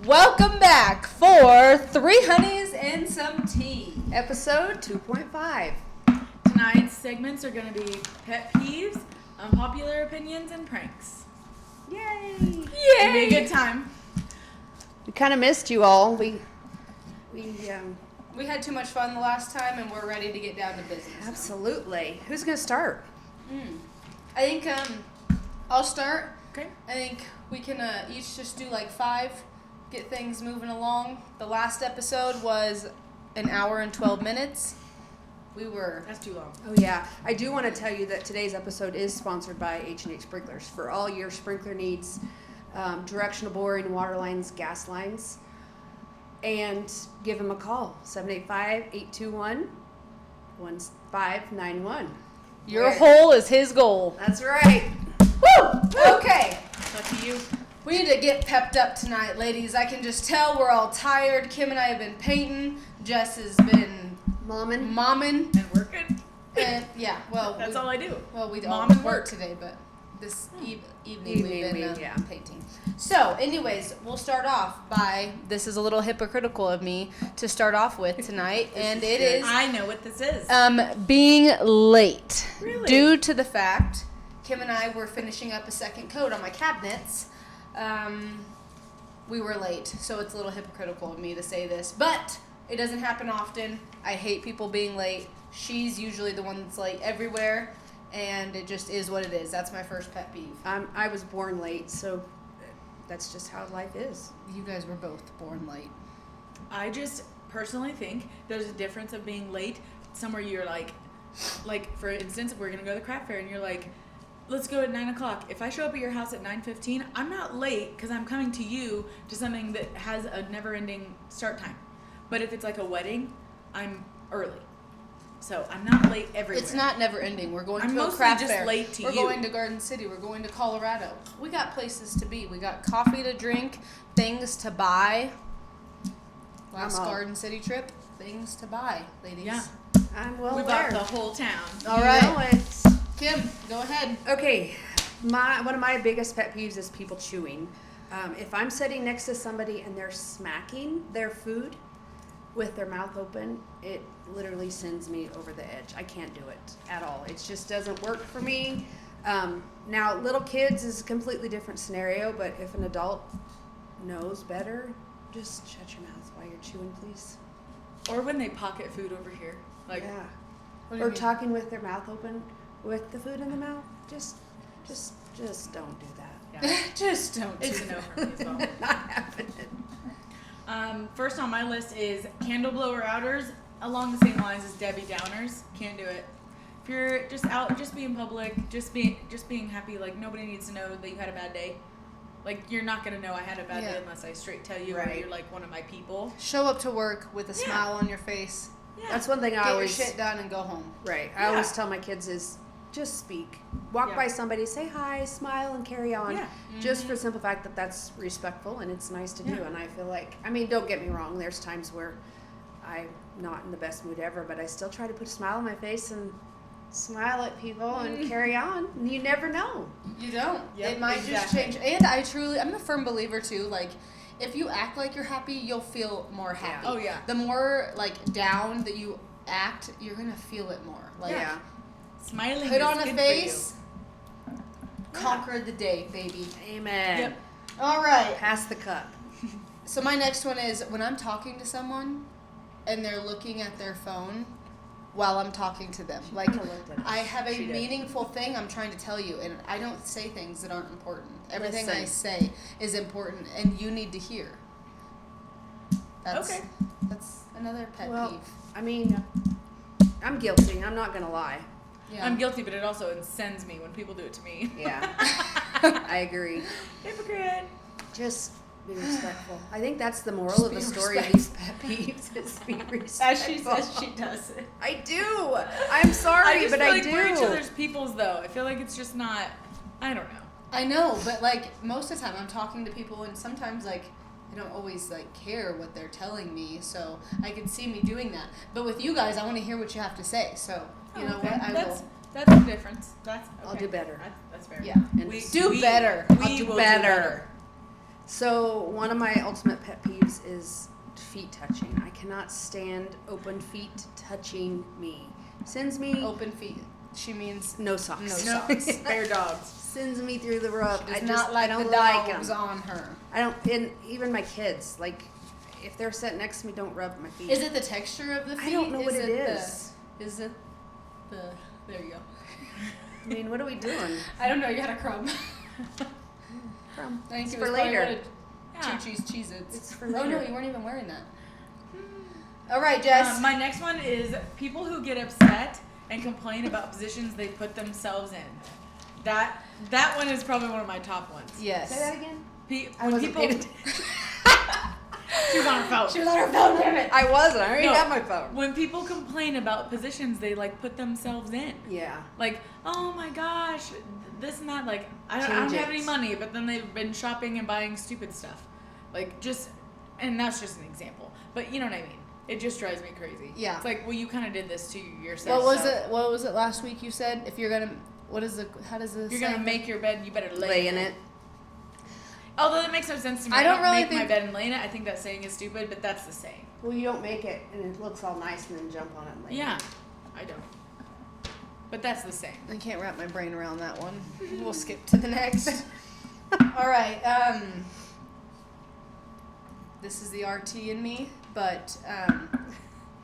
Welcome back for Three Honeys and Some Tea, episode 2.5. Tonight's segments are going to be pet peeves, unpopular opinions, and pranks. Yay! It'll be a good time. We kind of missed you all. We had too much fun the last time, and we're ready to get down to business. Absolutely. Who's gonna start? I think I'll start. Okay. I think we can each just do like 5, get things moving along. The last episode was an hour and 12 minutes. That's too long. Oh yeah, I do want to tell you that today's episode is sponsored by H&H Sprinklers for all your sprinkler needs, directional boring, water lines, gas lines, and give them a call 785-821-1591. Your hole is his goal. That's right. Woo! Okay. Lucky you. We need to get pepped up tonight, ladies. I can just tell we're all tired. Kim and I have been painting. Jess has been momming. And working. And yeah, well, that's all I do. Well, we Mom all and work work today, but this evening we've been yeah. painting. So, anyways, we'll start off by, this is a little hypocritical of me to start off with tonight, and it is I know what this is. being late. Really? Due to the fact Kim and I were finishing up a second coat on my cabinets, we were late, so it's a little hypocritical of me to say this, but it doesn't happen often. I hate people being late. She's usually the one that's late everywhere, and it just is what it is. That's my first pet peeve. I was born late, so that's just how life is. You guys were both born late. I just personally think there's a difference of being late somewhere you're like for instance, if we're going to go to the craft fair and you're like, let's go at 9 o'clock. If I show up at your house at 9:15, I'm not late because I'm coming to you to something that has a never-ending start time. But if it's like a wedding, I'm early. So I'm not late everywhere. It's not never ending. We're going I'm to a mostly craft just fair. late to We're you. going to Garden City. We're going to Colorado. We got places to be. We got coffee to drink, things to buy. Last Garden City trip, things to buy, ladies. Yeah. I'm well We aware. bought the whole town. All You right. know it. Kim, go ahead. Okay, one of my biggest pet peeves is people chewing. If I'm sitting next to somebody and they're smacking their food with their mouth open, it literally sends me over the edge. I can't do it at all. It just doesn't work for me. Now, little kids is a completely different scenario, but if an adult knows better, just shut your mouth while you're chewing, please. Or when they pocket food over here. Like, Yeah. What do you Or mean? talking with their mouth open with the food in the mouth. Just don't do that. yeah. Just don't do It's a no that. for me as well. Not happening. First on my list is candle blower outers along the same lines as Debbie Downers. Can't do it. If you're just out, just be in public, just being happy, like nobody needs to know that you had a bad day. Like you're not gonna know I had a bad day unless I straight tell you or Right. you're like one of my people. Show up to work with a smile on your face. Yeah. That's one thing I Get your always shit done and go home. Right. I Yeah. always tell my kids is just speak. Walk Yeah. by somebody, say hi, smile, and carry on. Yeah. Just for the simple fact that that's respectful and it's nice to do. Yeah. And I feel like, I mean, don't get me wrong. There's times where I'm not in the best mood ever, but I still try to put a smile on my face and smile at people and carry on. And you never know. You don't. Yep, It might just exactly. change. And I'm a firm believer too, like, if you act like you're happy, you'll feel more happy. Oh, yeah. The more, like, down that you act, you're going to feel it more. Like, Yeah. Smiling put is on a good face, for you. conquer the day, baby. Amen. Yep. All right. Pass the cup. So my next one is when I'm talking to someone and they're looking at their phone while I'm talking to them. Like, kinda looked at us. I have a She did. meaningful thing I'm trying to tell you, and I don't say things that aren't important. Everything I Listen. say is important, and you need to hear. That's another pet Well, peeve. I mean, I'm guilty. I'm not going to lie. Yeah. I'm guilty, but it also incends me when people do it to me. Yeah. I agree. Hypocrite. Just be respectful. I think that's the moral Just of the be story of respectful. these pet peeves is be respectful. As she says, she does it. I do. I'm sorry, I just but feel I like do. we're each other's peoples, though. I feel like it's just not. I don't know. I know, but like most of the time I'm talking to people, and sometimes like I don't always like care what they're telling me, so I can see me doing that. But with you guys, I want to hear what you have to say. So you know okay. what? I will. That's the difference. That's okay. I'll do better. That's fair. Yeah. And Do better. We I'll do will better. So one of my ultimate pet peeves is feet touching. I cannot stand open feet touching me. Sends me Open feet. She means no socks. No socks. Bare dogs. Sends me through the roof. She does I not like don't the like dogs 'em. on her. I don't. And even my kids, like, if they're sitting next to me, don't rub my feet. Is it the texture of the feet? I don't know what it is. Is it the? There you go. I mean, what are we doing? I don't know. You got a crumb. From? I think It's it for was probably later. one of Yeah. Choo-Choo's Cheez-Its. It's for Oh no, later. you weren't even wearing that. All right, Jess. My next one is people who get upset and complain about positions they put themselves in. That one is probably one of my top ones. Yes. Say that again. I When wasn't people, paying attention. she was on her phone. She was on her phone, damn it. I wasn't. I already No. have my phone. When people complain about positions they like put themselves in. Yeah. Like, oh my gosh, this and that. Like, I don't Change have it. any money, but then they've been shopping and buying stupid stuff. Like, and that's just an example. But you know what I mean. It just drives me crazy. Yeah. It's like, well, you kind of did this to yourself. What was so it? What was it last week? You said if you're gonna. What is the? How does this? You're gonna make your bed, you better Lay in it. Although that makes no sense to me. I don't really make my think- bed and lay in it. I think that saying is stupid, but that's the saying. Well, you don't make it, and it looks all nice, and then jump on it. And lay Yeah, I don't. But that's the saying. I can't wrap my brain around that one. We'll skip to the next. All right. This is the RT in me, but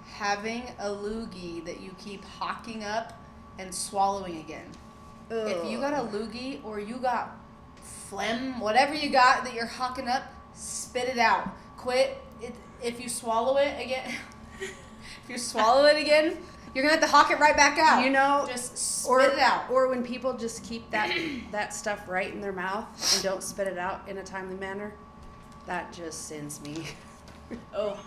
having a loogie that you keep hawking up and swallowing again. If you got a loogie or you got phlegm, whatever you got that you're hawking up, spit it out. Quit. If you swallow it again, if you swallow it again, you're gonna have to hawk it right back out. You know, just spit it out. Or when people just keep that stuff right in their mouth and don't spit it out in a timely manner, that just sends me. Oh,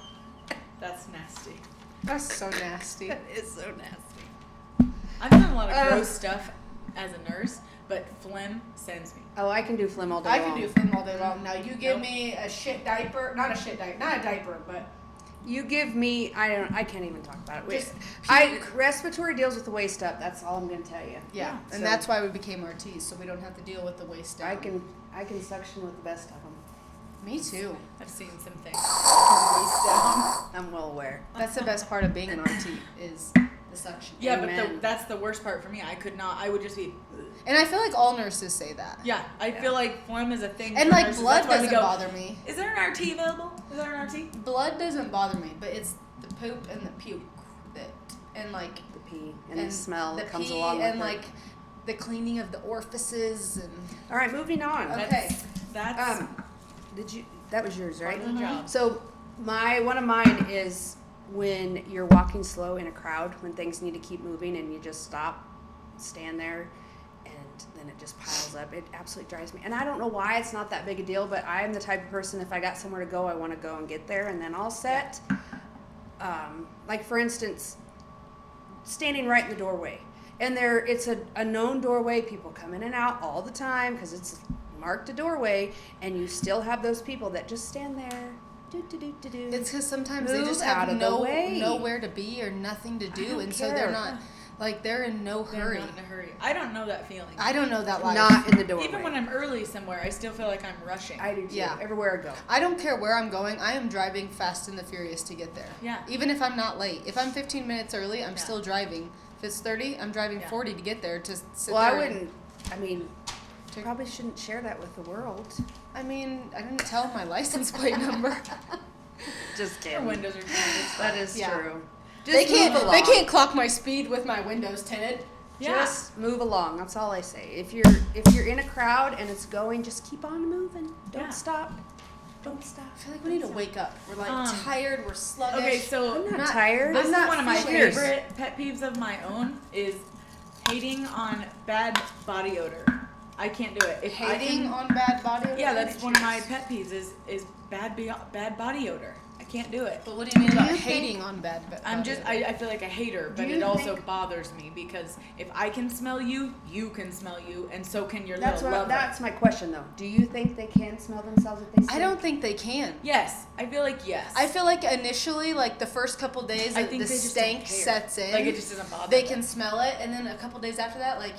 that's nasty. That's so nasty. That is so nasty. I've done a lot of gross stuff as a nurse, but phlegm sends me. Oh, I can do phlegm all day I long. can do phlegm all day long. Now you give Nope. me a shit diaper, not a diaper, but You give me, I can't even talk about it. Wait, Just respiratory deals with the waist up. That's all I'm gonna tell you. yeah, and so- that's why we became RTs, so we don't have to deal with the waist down. I can suction with the best of them. Me too. I've seen some things. Waist down. I'm well aware. That's the best part of being an RT is the suction. Yeah, Amen. but that's the worst part for me. I could not. I would just be. And I feel like all nurses say that. Yeah, I feel like phlegm is a thing. And for like nurses. blood That's why we doesn't go, bother me. Is there an RT available? Is there an RT? Blood doesn't bother me, but it's the poop and the puke that and like The pee and the smell the that comes pee along with and it. like the cleaning of the orifices and All right, moving on. Okay. That's That was yours, right? part of the job. So one of mine is when you're walking slow in a crowd, when things need to keep moving and you just stop, stand there, and then it just piles up. It absolutely drives me. And I don't know why it's not that big a deal, but I am the type of person, if I got somewhere to go, I want to go and get there and then all set. Like for instance, standing right in the doorway. And it's a known doorway. People come in and out all the time because it's marked a doorway, and you still have those people that just stand there. Do. it's because sometimes they Move just out have of the way. nowhere to be or nothing to do, don't and so care. they're not like they're in no They're hurry. not in a hurry. I don't know that feeling. I don't know that life. Not in the doorway. Even when I'm early somewhere, I still feel like I'm rushing. I do too. Yeah. Everywhere I go. I don't care where I'm going. I am driving fast and the furious to get there. Yeah. Even if I'm not late. If I'm 15 minutes early, I'm Yeah. still driving. If it's 30, I'm driving Yeah. 40 to get there to sit Well, there. I wouldn't. I mean, probably shouldn't share that with the world. I mean, I didn't tell my license plate number. Just Our windows are tinted. That is Yeah. true. They Just move along. They can't clock my speed with my windows tinted. Yeah. Just move along. That's all I say. If you're in a crowd and it's going, just keep on moving. Don't Yeah. stop. Don't stop. I feel like we need to wake up. We're like Um, tired. We're sluggish. Okay, so I'm not tired. this is not one of my fierce. favorite pet peeves of my own is hating on bad body odor. I can't do it. If I hating can- on bad body odor. Yeah, that's one of my pet peeves is bad body odor. I can't do it. But what do you mean about you hating think- on bad body I'm just odor? I feel like a hater, but Do it you also think- bothers me because if I can smell you, you can smell you, and so can your That's little lover. that's my question though. Do you think they can smell themselves if they stink? I don't think they can. Yes, I feel like yes. I feel like initially, like the first couple days, I the think they just don't stank care. sets in. Like it just doesn't bother They them. can smell it, and then a couple days after that, like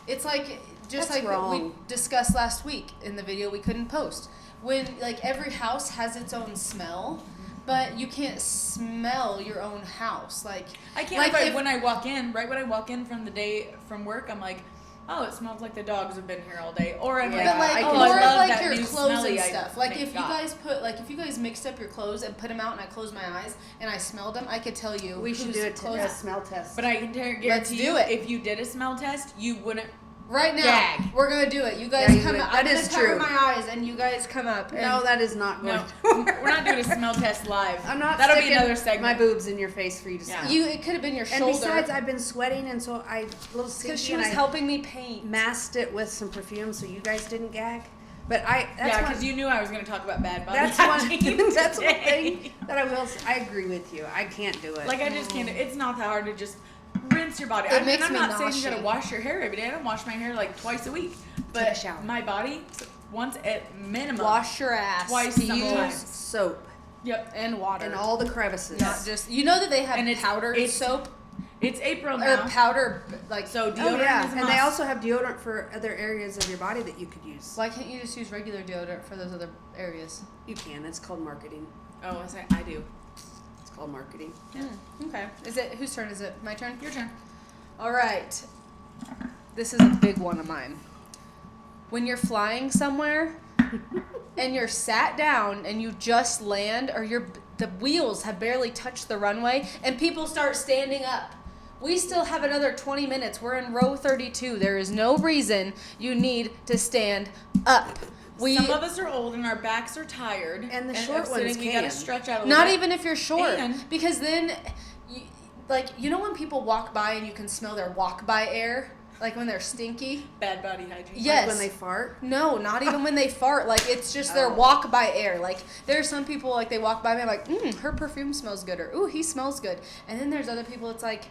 it's like just That's like we wrong. discussed last week in the video we couldn't post. when like every house has its own smell, but you can't smell your own house. Like I can't. like Like when I walk in, right when I walk in from the day from work, I'm like, oh, it smells like the dogs have been here all day. Or I'm Yeah, like, but like oh, more I of love like that your new clothes smelly and item. stuff. Like Thank if you God. guys if you guys mixed up your clothes and put them out and I closed my eyes and I smelled them, I could tell you. We should whose do clothes. a smell test. But I can guarantee Let's do you, it. if you did a smell test, you wouldn't. Right now, Gag. we're gonna do it. You guys Yeah, you come would. up. That I'm is gonna cover true. my eyes and you guys come up. And No, that is not going. No, we're not doing a smell test live. I'm not That'll be sticking another segment. my boobs in your face for you to Yeah. smell. it could have been your And shoulder. besides, I've been sweating, and so I a little because stinky, she and was I helping me paint. masked it with some perfume, so you guys didn't gag. But that's Yeah, one- because you knew I was going to talk about bad body That's hygiene one. That's one today. thing that I will. I agree with you. I can't do it. Like, I just can't. It's not that hard to just rinse your body. It makes I'm me not saying you nauseous. gotta wash your hair every day. I don't wash my hair like twice a week. But Take a shower. my body, once at minimum. Wash your ass. Twice Use sometimes. soap Yep. and water. and all the crevices. Not just that they have And it's- powdered it's soap It's April or now. powder like. So Oh deodorant yeah, is a and they must. also have deodorant for other areas of your body that you could use. Why can't you just use regular deodorant for those other areas? You can. It's called marketing. Oh, I do. It's called marketing. Yeah. Okay. Is it whose turn is it? My turn. Your turn. All right. This is a big one of mine. When you're flying somewhere and you're sat down and you just land or the wheels have barely touched the runway and people start standing up. We still have another 20 minutes. We're in row 32. There is no reason you need to stand up. Some of us are old and our backs are tired. And the of short ones sitting, we gotta can. stretch out a little Not bit. even if you're short, And- because then, you know when people walk by and you can smell their walk by air, like when they're stinky. Bad body hygiene. Yes. Like when they fart. No, not even when they fart. Like it's just their Oh. walk by air. Like there's some people like they walk by me, I'm like, her perfume smells good, or ooh, he smells good. And then there's other people. It's like,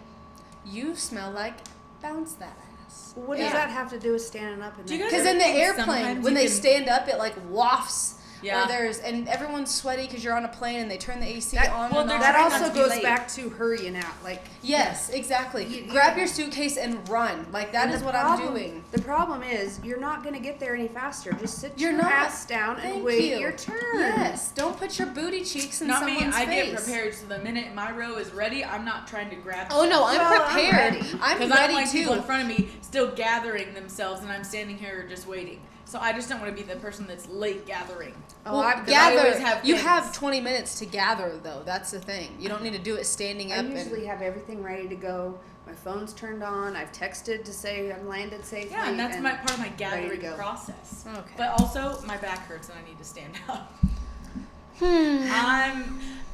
you smell like bounce that ass. What does Yeah. that have to do with standing up? Do you guys Because ever in the think airplane, sometimes when you they can- stand up, it like wafts. Yeah. Or and everyone's sweaty because you're on a plane and they turn the AC That- on well, and they're off. That trying not also to be goes late. back to hurrying out. Like Yes, exactly. You- Grab your suitcase and run. Like that and is the what problem- I'm doing. The problem is you're not going to get there any faster. Just sit You're your not. ass down and Thank wait you. your turn. Yes. Don't put your booty cheeks in Not me. someone's I face. get prepared so the minute my row is ready, I'm not trying to grab. Oh no, I'm Well, I'm prepared. ready. I'm Because I ready don't like people in too. front of me still gathering themselves, and I'm standing here just waiting. So I just don't want to be the person that's late gathering. Oh, Well, I gather. always have You things. have 20 minutes to gather, though. That's the thing. You don't need to do it standing I up. usually have everything ready to go. My phone's turned on. I've texted to say I'm landed safely. Yeah, and that's and my part of my ready to gathering go. process. Okay. But also, my back hurts and I need to stand up.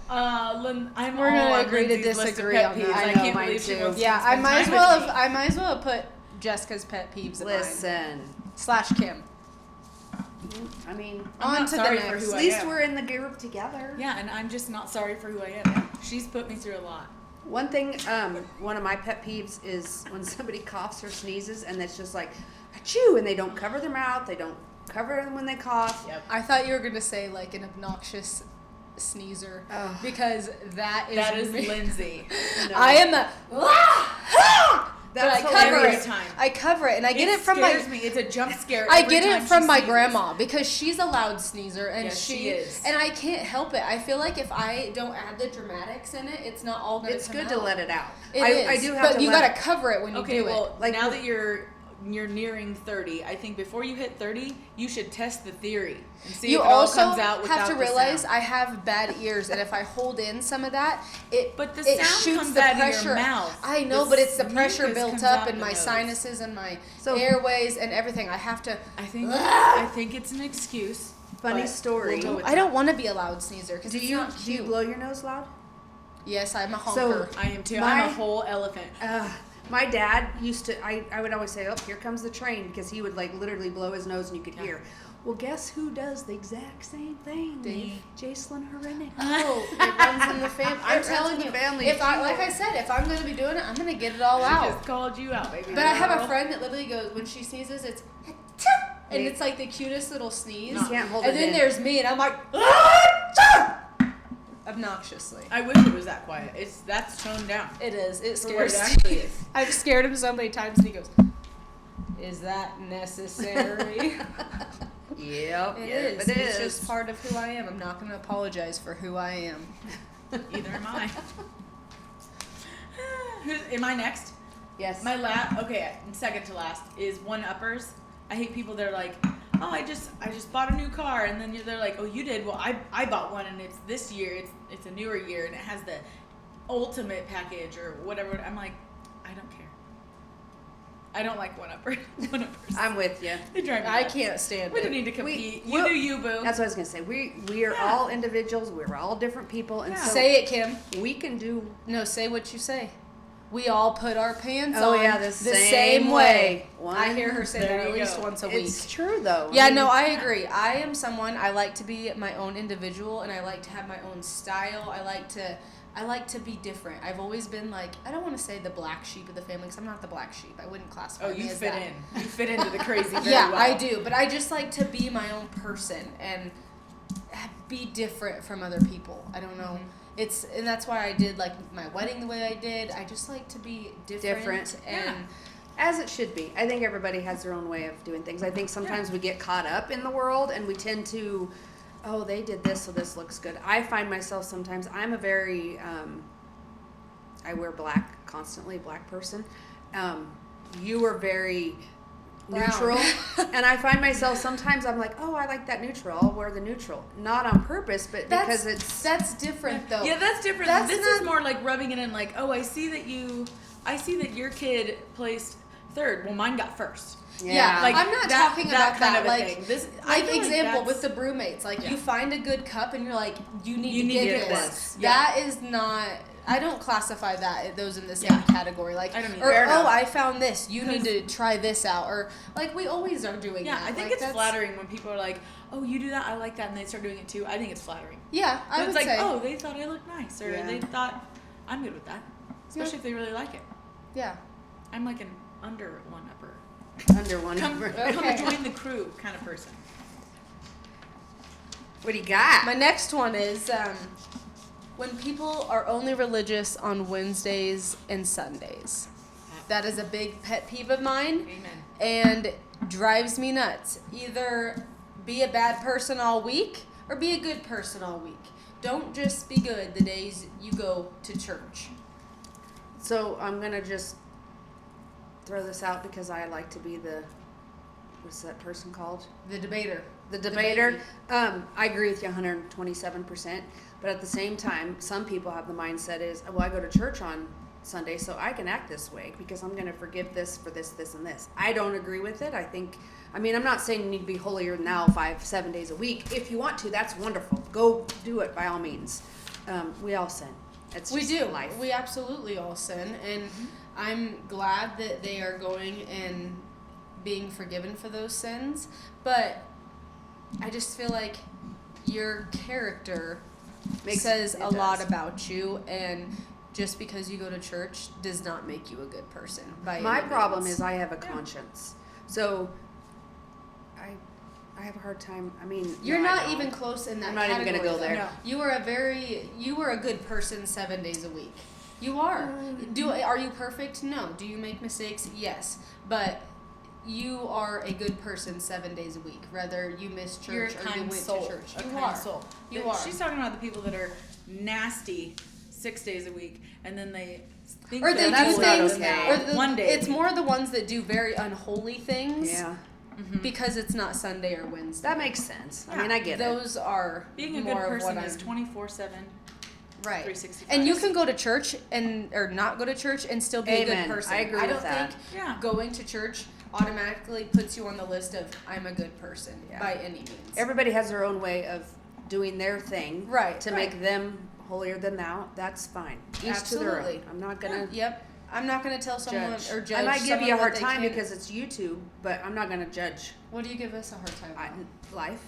I'm We're gonna all on agree to Lindsay's list of disagree pet on peeves. that. I I know, can't mine believe she too. wants Yeah, to I spend might as time well with have. me. I might as well have put Jessica's pet peeves in mine. Listen, / Kim. I mean, I'm On not to the sorry next. for who at I least am. we're in the group together. Yeah, and I'm just not sorry for who I am. She's put me through a lot. One thing, one of my pet peeves is when somebody coughs or sneezes and it's just like, achoo, and they don't cover their mouth, they don't cover them when they cough. Yep. I thought you were gonna say like an obnoxious sneezer, Oh. because that is That is me. Lindsay. No. I am a. But I That's cover every it. time. I cover it, and I get it from scares my. me. It's a jump scare. I every get time it from she my sneezes. grandma because she's a loud sneezer, and Yes, she is. and I can't help it. I feel like if I don't add the dramatics in it, it's not all gonna It's come good out. to let it out. It I is, do have but to you let gotta cover it when you Okay, do well, it. Like- now that you're nearing 30, I think before you hit 30, you should test the theory and see You if it all also comes out without have to the realize sound. I have bad ears, and if I hold in some of that, But the it sound shoots comes the out of your pressure. mouth. I know, The but it's the pressure mucus built comes up out in the my nose. sinuses and my So- airways and everything. I have to. I think it's an excuse. Funny but story. we'll go with I don't want to be a loud sneezer because Do it's you not do cute. you blow your nose loud? Yes, I'm a So- honker. I am too. My- I'm a whole elephant. My dad used to. I would always say, "Oh, here comes the train," because he would like literally blow his nose and you could hear. Well, guess who does the exact same thing? Dave. Jacelyn Horinek. Oh, it runs in the family. I'm runs telling in the you, family. if I like I said, if I'm going to be doing it, I'm going to get it all She out. just called you out, baby. But I have a girl. friend that literally goes when she sneezes, it's and it's like the cutest little sneeze. You can't hold and it then in. there's me, and I'm like obnoxiously. I wish it was that quiet. That's toned down. It is. It For what scares it actually is. I've scared him so many times, and he goes, "Is that necessary?" Yep. It Yep, is. it It's is. just part of who I am. I'm not going to apologize for who I am. Either am I. Am I next? Yes. My second to last is one-uppers. I hate people that are like, oh, I just bought a new car, and then they're like, oh, you did? Well, I bought one, and it's this year, it's a newer year, and it has the ultimate package or whatever. I'm like, I don't care. I don't like one-uppers. I'm with you. They drive me I nuts. can't stand We it. don't need to compete. You we'll- do you, boo. That's what I was gonna say. We are Yeah. all individuals. We're all different people, and Yeah. so Say it, Kim. we can do. No, say what you say. We all put our pants Oh, on yeah, the same same way. way. I hear her say There that at you least go. once a week. It's true though. Yeah, I mean, no, I agree. I am someone, I like to be my own individual, and I like to have my own style. I like to be different. I've always been like, I don't want to say the black sheep of the family, because I'm not the black sheep. I wouldn't classify Oh, me you as fit that. in. You fit into the crazy very Yeah, well. I do. But I just like to be my own person and be different from other people. I don't know. And that's why I did like my wedding the way I did. I just like to be different. And as it should be. I think everybody has their own way of doing things. I think sometimes we get caught up in the world and we tend to, oh, they did this, so this looks good. I find myself sometimes, I'm a very, I wear black constantly, black person. You are very Brown. neutral. And I find myself sometimes I'm like, oh, I like that neutral. I'll wear the neutral. Not on purpose, but because that's different though. Yeah, that's different. That's This not- is more like rubbing it in, like, oh, I see that your kid placed third. Well, mine got first. Yeah, Like, I'm not that- talking that about kind that. of a Like, thing. This- I like feel like example that's- with the brewmates. Like, you find a good cup and you're like, you need to get get this. this. Yeah. That is not. I don't classify those in the same category. Like, I don't either. or Fair enough. I found this. You need to try this out. Or like we always are doing. Yeah, that. I think Like, it's that's- flattering when people are like, oh, you do that, I like that, and they start doing it too. I think it's flattering. Yeah, But I it's would like, say. oh, they thought I looked nice, or Yeah. they thought I'm good with that. Especially if they really like it. Yeah. I'm like an under one-upper. under one. Come Okay. join the crew kind of person. What do you got? My next one is when people are only religious on Wednesdays and Sundays. That is a big pet peeve of mine. Amen. And drives me nuts. Either be a bad person all week or be a good person all week. Don't just be good the days you go to church. So I'm gonna just throw this out because I like to be the, what's that person called? The debater. The debater. I agree with you 127%. But at the same time, some people have the mindset is, well, I go to church on Sunday, so I can act this way because I'm going to forgive this for this, this, and this. I don't agree with it. I'm not saying you need to be holier than thou 5-7 days a week. If you want to, that's wonderful. Go do it by all means. We all sin. It's We just do. life. We absolutely all sin. And I'm glad that they are going and being forgiven for those sins. But I just feel like your character says a lot about you, and just because you go to church does not make you a good person. My problem is I have a conscience. So I have a hard time. I mean, You're no, I not don't. even close in that I'm not even category. gonna go there. though. No. You are a good person 7 days a week. You are. Are you perfect? No. Do you make mistakes? Yes. But you are a good person 7 days a week. Whether you miss church You're a or you kind went soul. to church. A You kind are. soul. You are. She's talking about the people that are nasty 6 days a week, and then they think Or they they're do cool things. and now Or one day. It's more the ones that do very unholy things. Yeah, Because it's not Sunday or Wednesday. that makes sense. I Yeah. mean, I get it. Those are Being a good more of person what is I'm 24/7. right. 365. And you can go to church or not go to church and still be a Amen. good person. I agree don't with that. think Yeah. going to church automatically puts you on the list of I'm a good person Yeah. by any means. Everybody has their own way of doing their thing, Right, To right. make them holier than thou. That's fine. Each to their Absolutely. own. I'm not gonna Yep. I'm not going to tell someone judge. or judge. I might give someone you a what hard they time can- because it's YouTube, but I'm not gonna judge What do you give us a hard time about? life.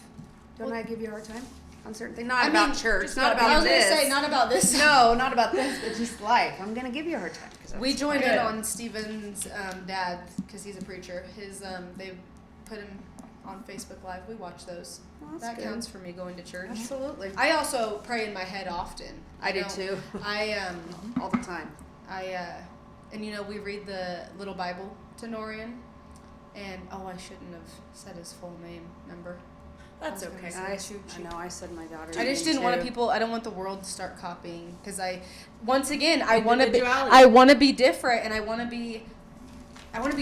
Don't Well- I give you a hard time on certain things? Not I about mean, church. just Not about- about I was this. going to say, not about this. No, not about this, but just life. I'm gonna give you a hard time. 'Cause We that's joined in good. on Steven's dad because he's a preacher. They put him on Facebook Live. We watch those. Well, that's That good. counts for me going to church. Absolutely. I also pray in my head often. I do don't- too. I All the time. and we read the little Bible to Norian, and I shouldn't have said his full name. Remember? That's I was okay. gonna say I know. I said my daughter. I just didn't want people. I don't want the world to start copying because once again, I want to be. Individuality. I want to be different, and I want to be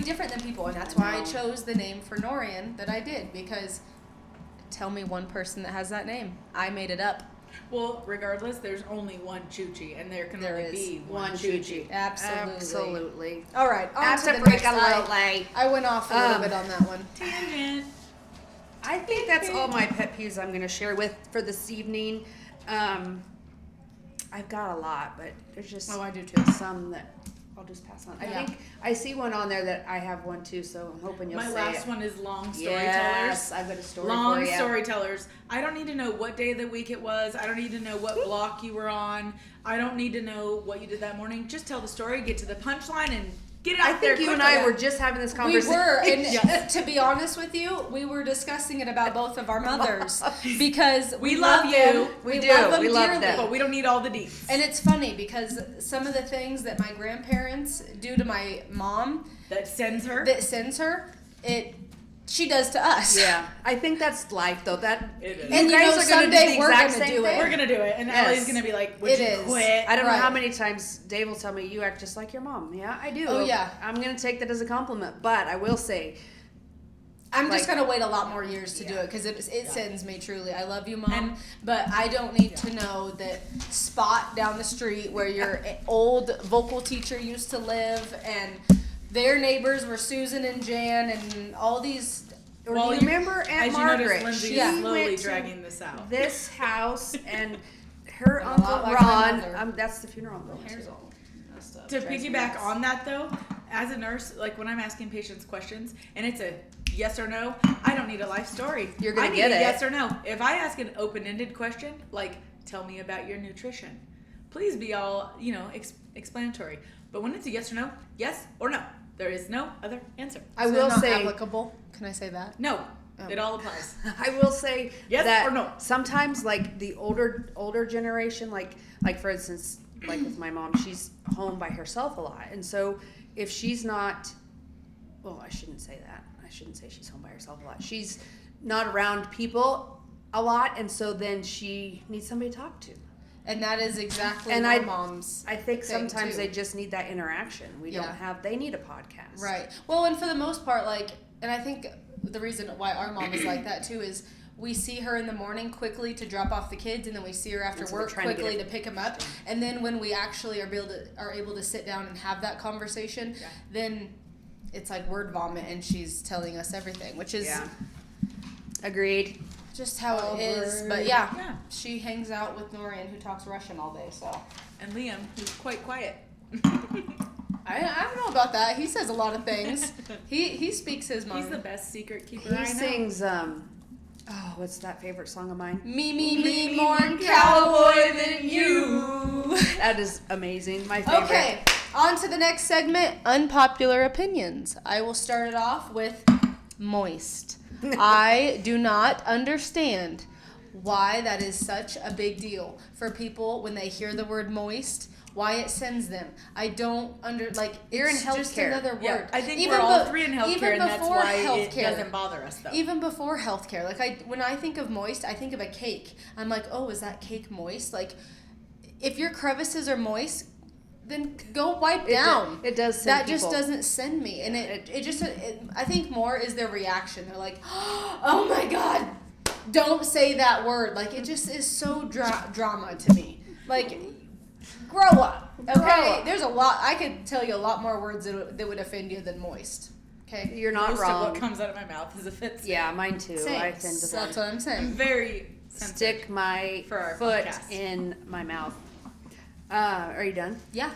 different than people, and that's why I chose the name for Norian that I did. Because tell me one person that has that name. I made it up. Well, regardless, there's only one Chuchi, and there can only be one Chuchi. Absolutely. All right. On to the next. Absolutely. I went off a little bit on that one. Tangent. I think that's all my pet peeves I'm going to share for this evening. I've got a lot, but there's just I do too. some that I'll just pass on. I Yeah. think I see one on there that I have one too, so I'm hoping you'll say My last it. one is long storytellers. Yes, I've got a story Long for you. storytellers. I don't need to know what day of the week it was. I don't need to know what block you were on. I don't need to know what you did that morning. Just tell the story, get to the punchline, and get it out I there think you and quickly. I were just having this We conversation. were, and to be honest with you, we were discussing it about both of our mothers because We love you. them. We do. Love them We love dearly. them. But we don't need all the deets. And it's funny because some of the things that my grandparents do to my mom That sends her. that sends her, she does to us. Yeah, I think that's life, though. That It is. And you you guys know, are going to do someday the we're exact gonna same do thing. it. We're going to do it. And Yes. Ellie's going to be like, would It you is. quit? I don't know Right. how many times Dave will tell me, you act just like your mom. Yeah, I do. Oh, yeah. I'm going to take that as a compliment. But I will say, I'm just Like- gonna wait a lot more years to do Yeah. it because it sends me truly. I love you, Mom, And- but I don't need to know that spot down the street where your old vocal teacher used to live and their neighbors were Susan and Jan and all these. or Well, do you you- remember Aunt As you Margaret? notice, Lindsay She is slowly went to dragging this out. this house and her And a Uncle lot like my Ron, mother. that's the funeral I'm going Hair's to. all messed up. To Drives me piggyback nuts. on that though, as a nurse, like when I'm asking patients questions and it's a yes or no, I don't need a life story. You're gonna I need get a it. yes or no. If I ask an open-ended question, like tell me about your nutrition, please be all, explanatory. But when it's a yes or no, yes or no. There is no other answer. I Is it will not say, applicable. Can I say that? No, Oh. it all applies. I will say Yes that or no? sometimes like the older generation, like for instance, like with my mom, she's home by herself a lot, and so if she's not, well, I shouldn't say that. I shouldn't say she's home by herself a lot. She's not around people a lot, and so then she needs somebody to talk to. And that is exactly And my I- mom's. I think thing, sometimes too. they just need that interaction. Yeah. They need a podcast. Right. Well, and for the most part, and I think the reason why our mom is like that too is we see her in the morning quickly to drop off the kids, and then we see her after And so we're work trying to get quickly it- to pick them up. And then when we actually are able to sit down and have that conversation, Yeah. then it's like word vomit, and she's telling us everything, which is Yeah. Agreed. just how it is. Over. But yeah, Yeah. she hangs out with Norian, who talks Russian all day. So And Liam, who's quite quiet. I don't know about that. He says a lot of things. He speaks his mind. He's the best secret keeper I He know. sings what's that favorite song of mine? Me, more cowboy than you. That is amazing. My favorite. Okay, on to the next segment, unpopular opinions. I will start it off with moist. I do not understand why that is such a big deal for people when they hear the word moist. Why it sends them. I don't You're in it's just healthcare. another word. Yeah, I think Even we're all be- three in healthcare, even and that's before why it healthcare. doesn't bother us though. Even before healthcare, when I think of moist, I think of a cake. I'm like, oh, is that cake moist? Like, if your crevices are moist, then go wipe down. It does send That just people. doesn't send me, and I think more is their reaction. They're like, oh my god, don't say that word. Like, it just is so drama to me. Like, grow up. Okay, Grow up. there's a lot. I could tell you a lot more words that would offend you than moist. Okay, You're not Most wrong. of what comes out of my mouth is offensive. Yeah, mine too. I Thanks. tend to That's what I'm I'm saying. very sensitive. stick my For our foot podcast. in my mouth. Are you done? Yeah.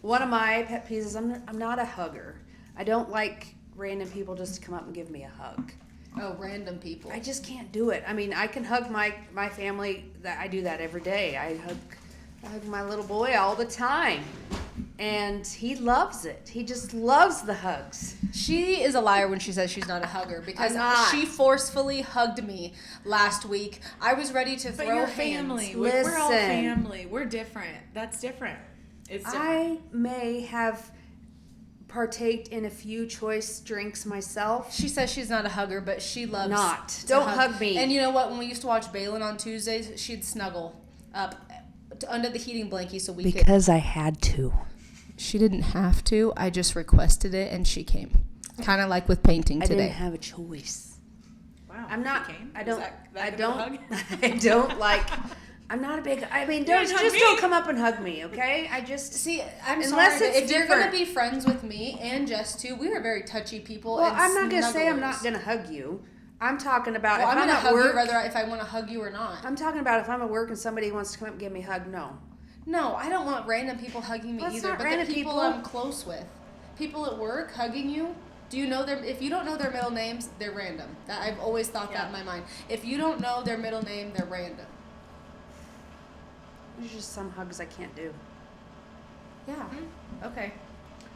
One of my pet peeves is I'm not a hugger. I don't like random people just to come up and give me a hug. Oh, random people. I just can't do it. I mean, I can hug my family. I do that every day. I hug my little boy all the time, and he loves it. He just loves the hugs. She is a liar when she says she's not a hugger because I'm not. she forcefully hugged me last week. I was ready to But throw you're hands. family. We're all Listen. family. We're different. That's different. It's different. I may have partaked in a few choice drinks myself. She says she's not a hugger, but she loves Don't hug me. And you know what? When we used to watch Balin on Tuesdays, she'd snuggle up under the heating blankie so we could. Because I had to. She didn't have to. I just requested it, and she came. Kind of like with painting today. I didn't have a choice. Wow. I'm not. She came? I don't. Is that I good of a don't. hug? I don't like. I'm not a big. I mean, didn't hug me. don't come up and hug me, okay? I just See, I'm Unless sorry, it's but if you're going to different. be friends with me and Jess too, we are very touchy people. Well, and I'm not gonna say I'm snugglers. not gonna hug you. I'm talking about Well, if I'm I'm going to at hug work. you whether if I want to hug you or not. I'm talking about if I'm at work and somebody wants to come up and give me a hug. No. No, I don't want random people hugging me Well, it's either. not But random the people people. I'm close with, people at work hugging you. Do you know their? If you don't know their middle names, they're random. I've always thought that in my mind. If you don't know their middle name, they're random. There's just some hugs I can't do. Yeah. Okay.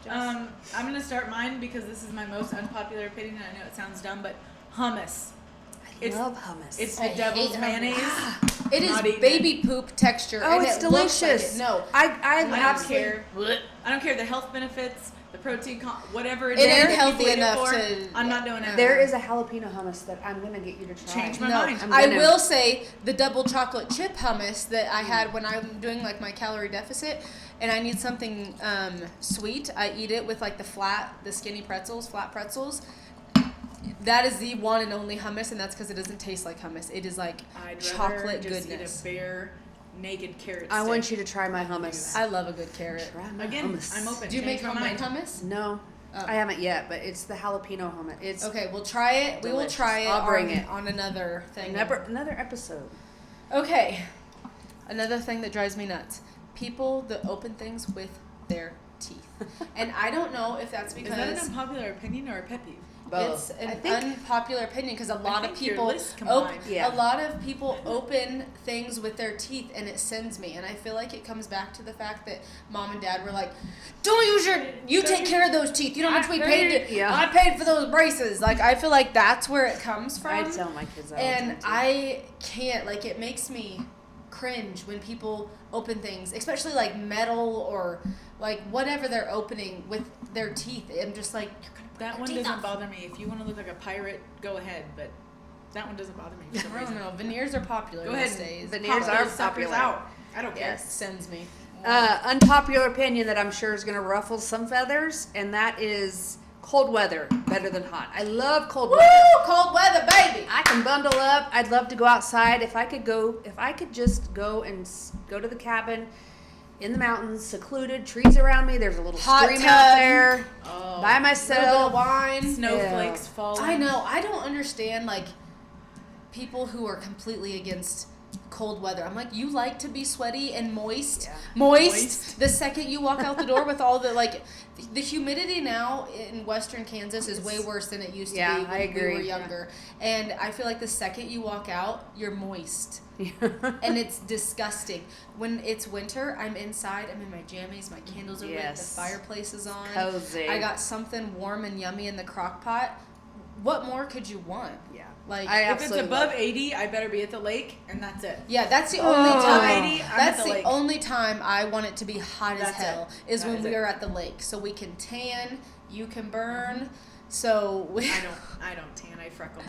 Jess. I'm gonna start mine because this is my most unpopular opinion, and I know it sounds dumb, but hummus. I love hummus. It's I the devil's hate hummus. mayonnaise. It is Not eating baby poop texture. oh, and it's it looks delicious. Like it. No. I I don't absolutely care. I don't care the health benefits, the protein, whatever It is ain't that healthy people eat it enough for, to- I'm not doing it. There is a jalapeno hummus that I'm gonna get you to try. Change my No, mind. I'm I gonna- will say the double chocolate chip hummus that I had when I'm doing like my calorie deficit, and I need something sweet. I eat it with like the skinny pretzels, flat pretzels. That is the one and only hummus, and that's because it doesn't taste like hummus. It is like I'd chocolate rather just goodness. eat a bare, naked carrot I stick. want you to try my hummus. I love a good carrot. Try my Again, hummus. I'm open. Do you Change make my homemade mind. hummus? No, Oh. I haven't yet, but it's the jalapeno hummus. It's Okay, we'll try it. We will Delicious. try it. I'll bring on, it. on another thing. another episode. Okay, another thing that drives me nuts: people that open things with their teeth, and I don't know if that's Is because that an unpopular opinion or a pet peeve? it's an I think unpopular opinion because a lot of think your people list combined. Yeah. a lot of people open things with their teeth, and it sends me. And I feel like it comes back to the fact that mom and dad were like, "Don't use you take care of those teeth. You know how much we paid. Yeah. I paid for those braces." Like I feel like that's where it comes from. I tell my kids that all the And time, too. I can't, like, it makes me cringe when people open things, especially like metal or like whatever they're opening with their teeth. I'm just like, you're gonna break That your one teeth doesn't off. bother me. If you want to look like a pirate, go ahead. But that one doesn't bother me for some I don't reason. know. Veneers are popular Go these ahead. days. Veneers Pop are those suckers popular. out. I don't care. Yes. Sends me. Unpopular opinion that I'm sure is going to ruffle some feathers, and that is cold weather better than hot. I love cold Woo! weather. Cold weather, baby. I can bundle up. I'd love to go outside. If I could just go to the cabin in the mountains, secluded, trees around me. There's a little Hot stream tub. out there Oh. by Little bit of myself. wine. Snowflakes Yeah. falling. I know. I don't understand like people who are completely against cold weather. I'm like, you like to be sweaty and moist. Yeah. Moist. The second you walk out the door with all the like the humidity now in western Kansas is way worse than it used to Yeah, be when I agree. we were younger. And I feel like the second you walk out, you're moist. And it's disgusting. When it's winter, I'm inside. I'm in my jammies. My candles are lit. The Yes. fireplace is on. Cozy. I got something warm and yummy in the crock pot. What more could you want? Yeah. Like, I If it's absolutely above love it. 80, I better be at the lake, and that's it. yeah, that's the only Oh. time. 80, I'm at That's the the lake. only time I want it to be hot as That's it. hell is That when is we it. are at the lake, so we can tan. You can burn. So we, I don't tan. I freckle.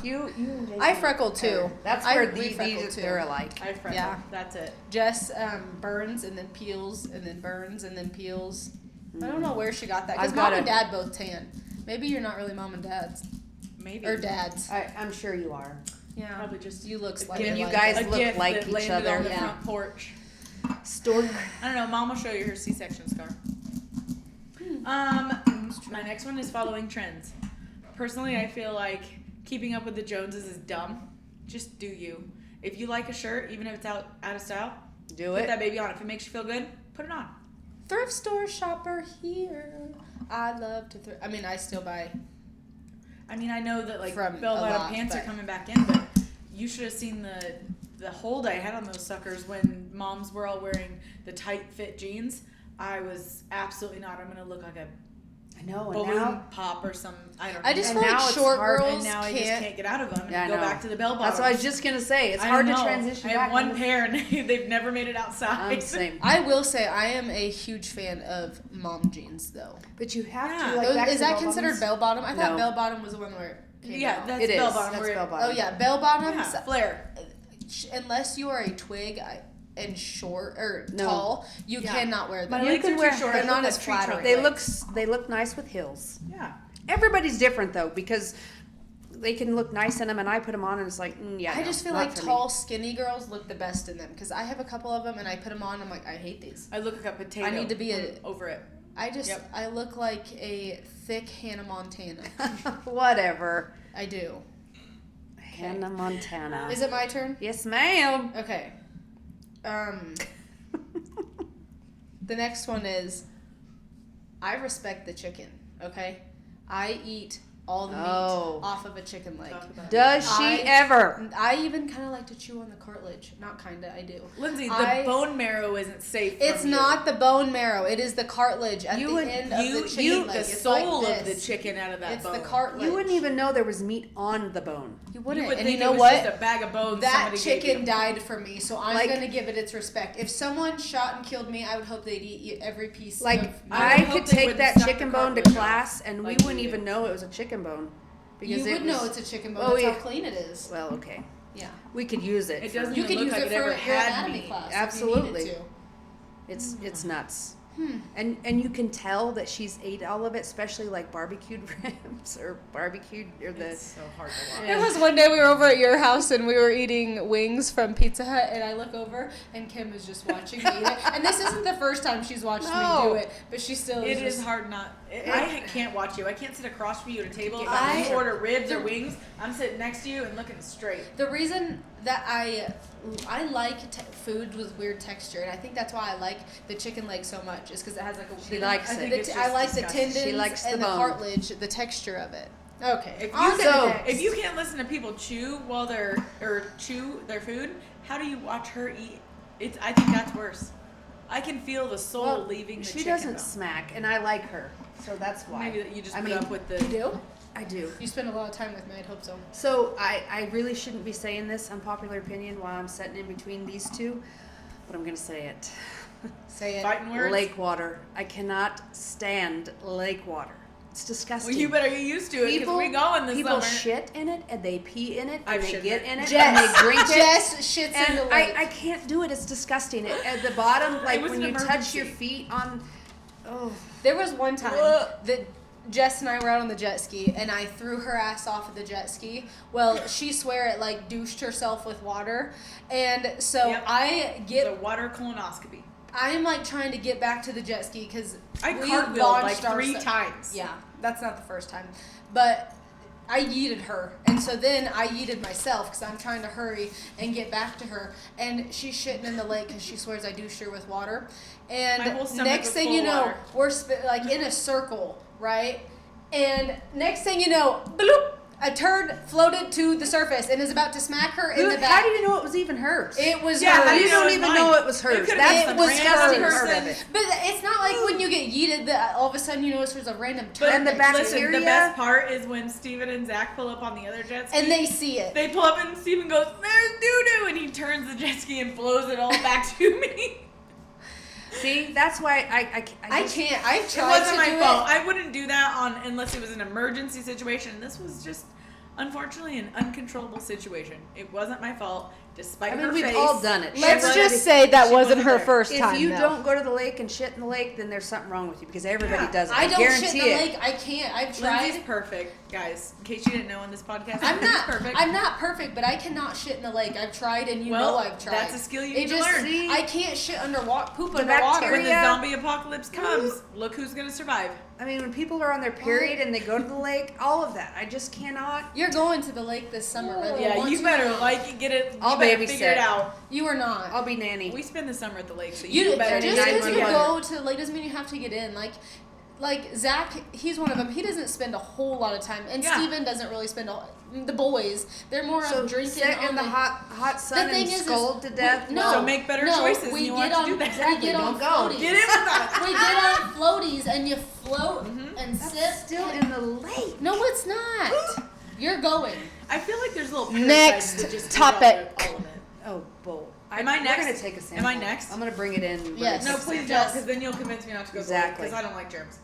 You and Jason I freckle too. are- That's I- where we freckle these too. they're alike. I freckle. Yeah. That's it. Jess burns and then peels and then burns and then peels. I don't know where she got that because I've mom got and a- dad both tan. Maybe you're not really mom and dad's Maybe. or dads. I'm sure you are. Yeah, Probably just you look a slightly gift- you like guys it. a look gift like that each landed other. on the Yeah. front porch. Stork. I don't know. Mom will show you her C-section scar. My next one is following trends. Personally, I feel like keeping up with the Joneses is dumb. Just do you. If you like a shirt, even if it's out of style, Do put it. that baby on. If it makes you feel good, put it on. Thrift store shopper here. I love to thrift. I mean, I still buy. I mean, I know that like From bell a bottom lot, pants are but- coming back in, but you should have seen the hold I had on those suckers when moms were all wearing the tight fit jeans. I was absolutely not. I'm gonna look like a I know, and balloon now pop or some, I don't know. I just And feel now like it's short hard, girls and now I just can't get out of them and Yeah, I go know. back to the bell bottoms. That's what I was just gonna say. It's I hard to know. transition I back. have one pair and they've never made it outside. I'm the same. I will say I am a huge fan of mom jeans though. But you have Yeah. to like. Those- back to is the that bell considered bottoms. bell bottom? I thought No. bell bottom was the one where it came Yeah, out. that's It is. bell bottom. That's where bell it- bottom. Oh yeah, bell bottoms. Yeah, flare. Unless you are a twig and short or No. tall, you Yeah. cannot wear My them. You legs can are wear- too short. they're I not look as like tree flattering. trunk. They look nice with heels. Yeah. Everybody's different though because they can look nice in them, and I put them on, and it's like, yeah. I no, just feel not like for me. tall, skinny girls look the best in them because I have a couple of them and I put them on. I'm like, I hate these. I look like a potato. I need to be over it. Yep. I look like a thick Hannah Montana. Whatever. I do. Hannah Montana. Is it my turn? Yes, ma'am. Okay. The next one is I respect the chicken, okay? I eat all the meat Oh. off of a chicken leg. Does she ever? I even kind of like to chew on the cartilage. Not kind of, I do. Lindsay, I- the bone marrow isn't safe. It's from you. not the bone marrow. It is the cartilage at You the would- end of the chicken You leg. the It's soul like of the this. chicken out of that It's bone. the cartilage. You wouldn't even know there was meat on the bone. You You wouldn't. would And think you know it was what? just a bag of bones. That somebody gave chicken you. died for me, so I'm Like- gonna give it its respect. If someone shot and killed me, I would hope they'd eat every piece. Like of I I would hope could they take wouldn't that suck the chicken bone to cartilage class, off and we like wouldn't you even do. know it was a chicken bone. You it would know was- it's a chicken bone. Oh, That's yeah. how clean it is. Well, okay. Yeah. We could use it. It for- doesn't You even could look use like it it for ever your had anatomy meat. class. Absolutely. If you needed to. It's nuts. Hmm. And you can tell that she's ate all of it, especially like barbecued ribs or barbecued or the. It's so hard to watch. Yeah. It was one day we were over at your house and we were eating wings from Pizza Hut, and I look over and Kim is just watching me eat it. And this isn't the first time she's watched me No. do it, but she still It is. is hard not. I can't watch you. I can't sit across from you at a table. If I- I order ribs or wings, I'm sitting next to you and looking straight. The reason that I like food with weird texture, and I think that's why I like the chicken leg so much, is because it has like a. She likes I it. think It's just I like disgusting. the tendons She likes the and the bone. cartilage, the texture of it. Okay. If On you, to So- the next. if you can't listen to people chew while chew their food, how do you watch her eat? I think that's worse. I can feel the soul Well, leaving the she chicken doesn't bone. smack, and I like her, so that's why. Maybe that you just I put mean, up with the. You do? I do. You spend a lot of time with me. I'd hope so. So I really shouldn't be saying this unpopular opinion while I'm sitting in between these two, but I'm gonna say it. Say it. Fighting words. Lake water. I cannot stand lake water. It's disgusting. Well, you better get used to it because we go in the people summer. shit in it and they pee in it and I've they shit get in in it Jess, and they drink it. Jess shits in And the lake. I can't do it. It's disgusting. At the bottom, like was when an you touch emergency. your feet on. Oh, There was one time Ugh. that Jess and I were out on the jet ski, and I threw her ass off of the jet ski. Well, she swear it like douched herself with water, and so Yep. I The get. water colonoscopy. I'm like trying to get back to the jet ski because I we cartwheeled like launched 3 ourse- times. Yeah, that's not the first time, but I yeeted her, and so then I yeeted myself because I'm trying to hurry and get back to her, and she's shitting in the lake because she swears I douched her with water, and My whole stomach next was thing full you of know, water. we're like in a circle, right? And next thing you know, bloop, a turd floated to the surface and is about to smack her in the back. how do you know it was even hers? It was Yeah, hers. how do you you know don't it's even mine? know it was hers. could've That's been the some disgusting random part of person. it. But it's not like when you get yeeted that all of a sudden you notice there's a random turd. But And the next to you. listen, the bacteria- best part is when Steven and Zach pull up on the other jet ski. And they see it. They pull up and Steven goes, "There's doo-doo," and he turns the jet ski and blows it all back to me. See, that's why I can't. I've It tried wasn't to my do fault. it. I wouldn't do that unless it was an emergency situation. This was just, unfortunately, an uncontrollable situation. It wasn't my fault, despite I mean, her we've face. all done it. Let's Everybody- just say that she wasn't wasn't her there. first If time. you though. don't go to the lake and shit in the lake, then there's something wrong with you because everybody Yeah. does it. I don't guarantee shit in the it. lake. I can't. I've tried. Lindsay's perfect, guys. In case you didn't know on this podcast, I'm Lindsay's not perfect. I'm not perfect, but I cannot shit in the lake. I've tried, and you Well, know I've tried. that's a skill you It need to just, learn. See? I can't shit poop The underwater. When the bacteria- zombie apocalypse comes, look who's gonna survive. I mean, when people are on their period and they go to the lake, all of that. I just cannot. You're going to the lake this summer, right? Yeah, Once you better like it, get it. You I'll better babysit. figure it out. You are not. I'll be nanny. We spend the summer at the lake, so You you better just do because you 911. go to the lake doesn't mean you have to get in. Like like Zach, he's one of them. He doesn't spend a whole lot of time, and Yeah. Steven doesn't really spend the boys. They're more of drinking sit in the hot sun and scold to death. So make better choices, and you want to do that. We get on Don't go. floaties. Get in with that. We get on floaties, and you float and That's sip. still in the lake. No, it's not. You're going. I feel like there's little Next parasites that just topic. eat all of it. Oh, bull. Am I next? We're gonna take a sample. Am I next? I'm gonna bring it in. Yes. No, Bring please a don't, sample. because then you'll convince me not to go Exactly. because I don't like germs.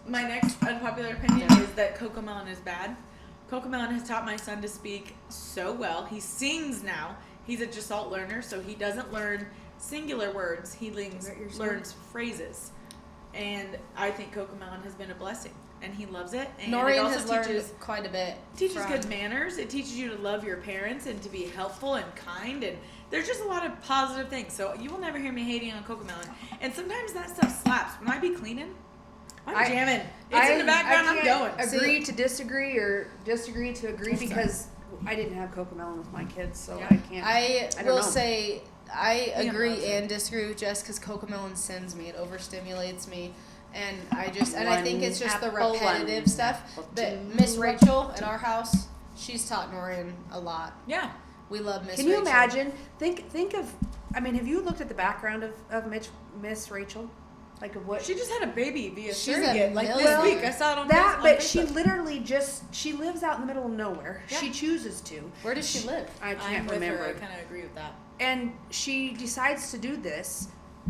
My next unpopular opinion is that Cocomelon is bad. Cocomelon has taught my son to speak so well. He sings now. He's a Gestalt learner, so he doesn't learn singular words. He learns phrases. And I think Cocomelon has been a blessing, and he loves it. And it Norian also has learned teaches quite a bit. teaches good manners. It teaches you to love your parents and to be helpful and kind, and there's just a lot of positive things. So you will never hear me hating on Cocomelon. And sometimes that stuff slaps. When I be cleaning, I'm jamming. It's in the background. I'm going. Agree to disagree or disagree to agree because I didn't have Cocomelon with my kids, so Yeah. I can't. I don't will know. say I Yeah, agree loves it. and disagree with Jess because Cocomelon sends me. It overstimulates me. And I think it's just the Apple, repetitive one stuff. apple, But two Miss Rachel at our house, she's taught Norian a lot. Yeah. We love Miss Can Rachel. you imagine? Think of. I mean, have you looked at the background of Miss Rachel? Like of what She just had a baby via She's surrogate a like this million. week. I saw it on that, Facebook. but she literally she lives out in the middle of nowhere. Yeah. She chooses to. Where does she live? I I'm can't with remember. her. I kind of agree with that. And she decides to do this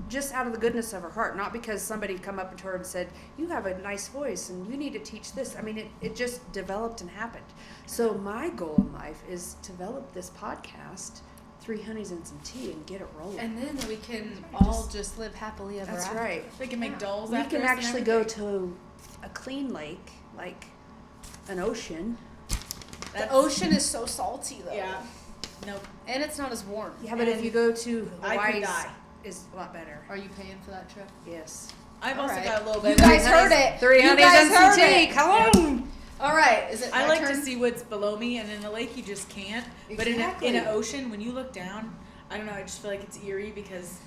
just out of the goodness of her heart, not because somebody come up to her and said, you have a nice voice and you need to teach this. I mean, it just developed and happened. So my goal in life is to develop this podcast, 3 honeys and some tea, and get it rolling. And then we can all just live happily ever That's after. right. They can make dolls. We after can us and actually go everything. to a clean lake, like an ocean. The ocean is so salty though. Yeah. Nope. And it's not as warm. Yeah, but if And you go to I could Hawaii, die. is a lot better. Are you paying for that trip? Yes. I've All also right. got a little You bit. guys heard it. 3 You honeys guys and some heard tea. it. Come on. All right. Is it I my like turn? to see what's below me, and in a lake you just can't. But in Exactly. an ocean, when you look down, I don't know. I just feel like it's eerie because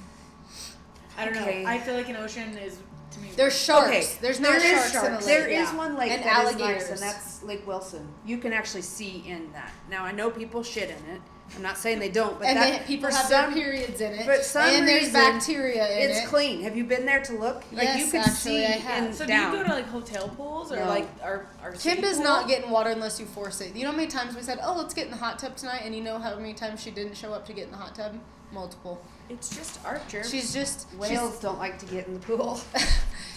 I don't Okay. know. I feel like an ocean is to me. There's sharks. Okay, There's not there is sharks in a lake. There is yeah. one lake And that is alligators. nice, and that's Lake Wilson. You can actually see in that. Now I know people shit in it. I'm not saying they don't, but and that then people for have some, their periods in it. for some and there's reason, bacteria in it's it. clean. Have you been there to look? Like Yes, you can actually, see I have. in So down. do you go to like hotel pools or No. like our Kim city does pool? not get in water unless you force it. You know how many times we said, "Oh, let's get in the hot tub tonight," and you know how many times she didn't show up to get in the hot tub? Multiple. It's just art germs. She's just Whales don't like to get in the pool.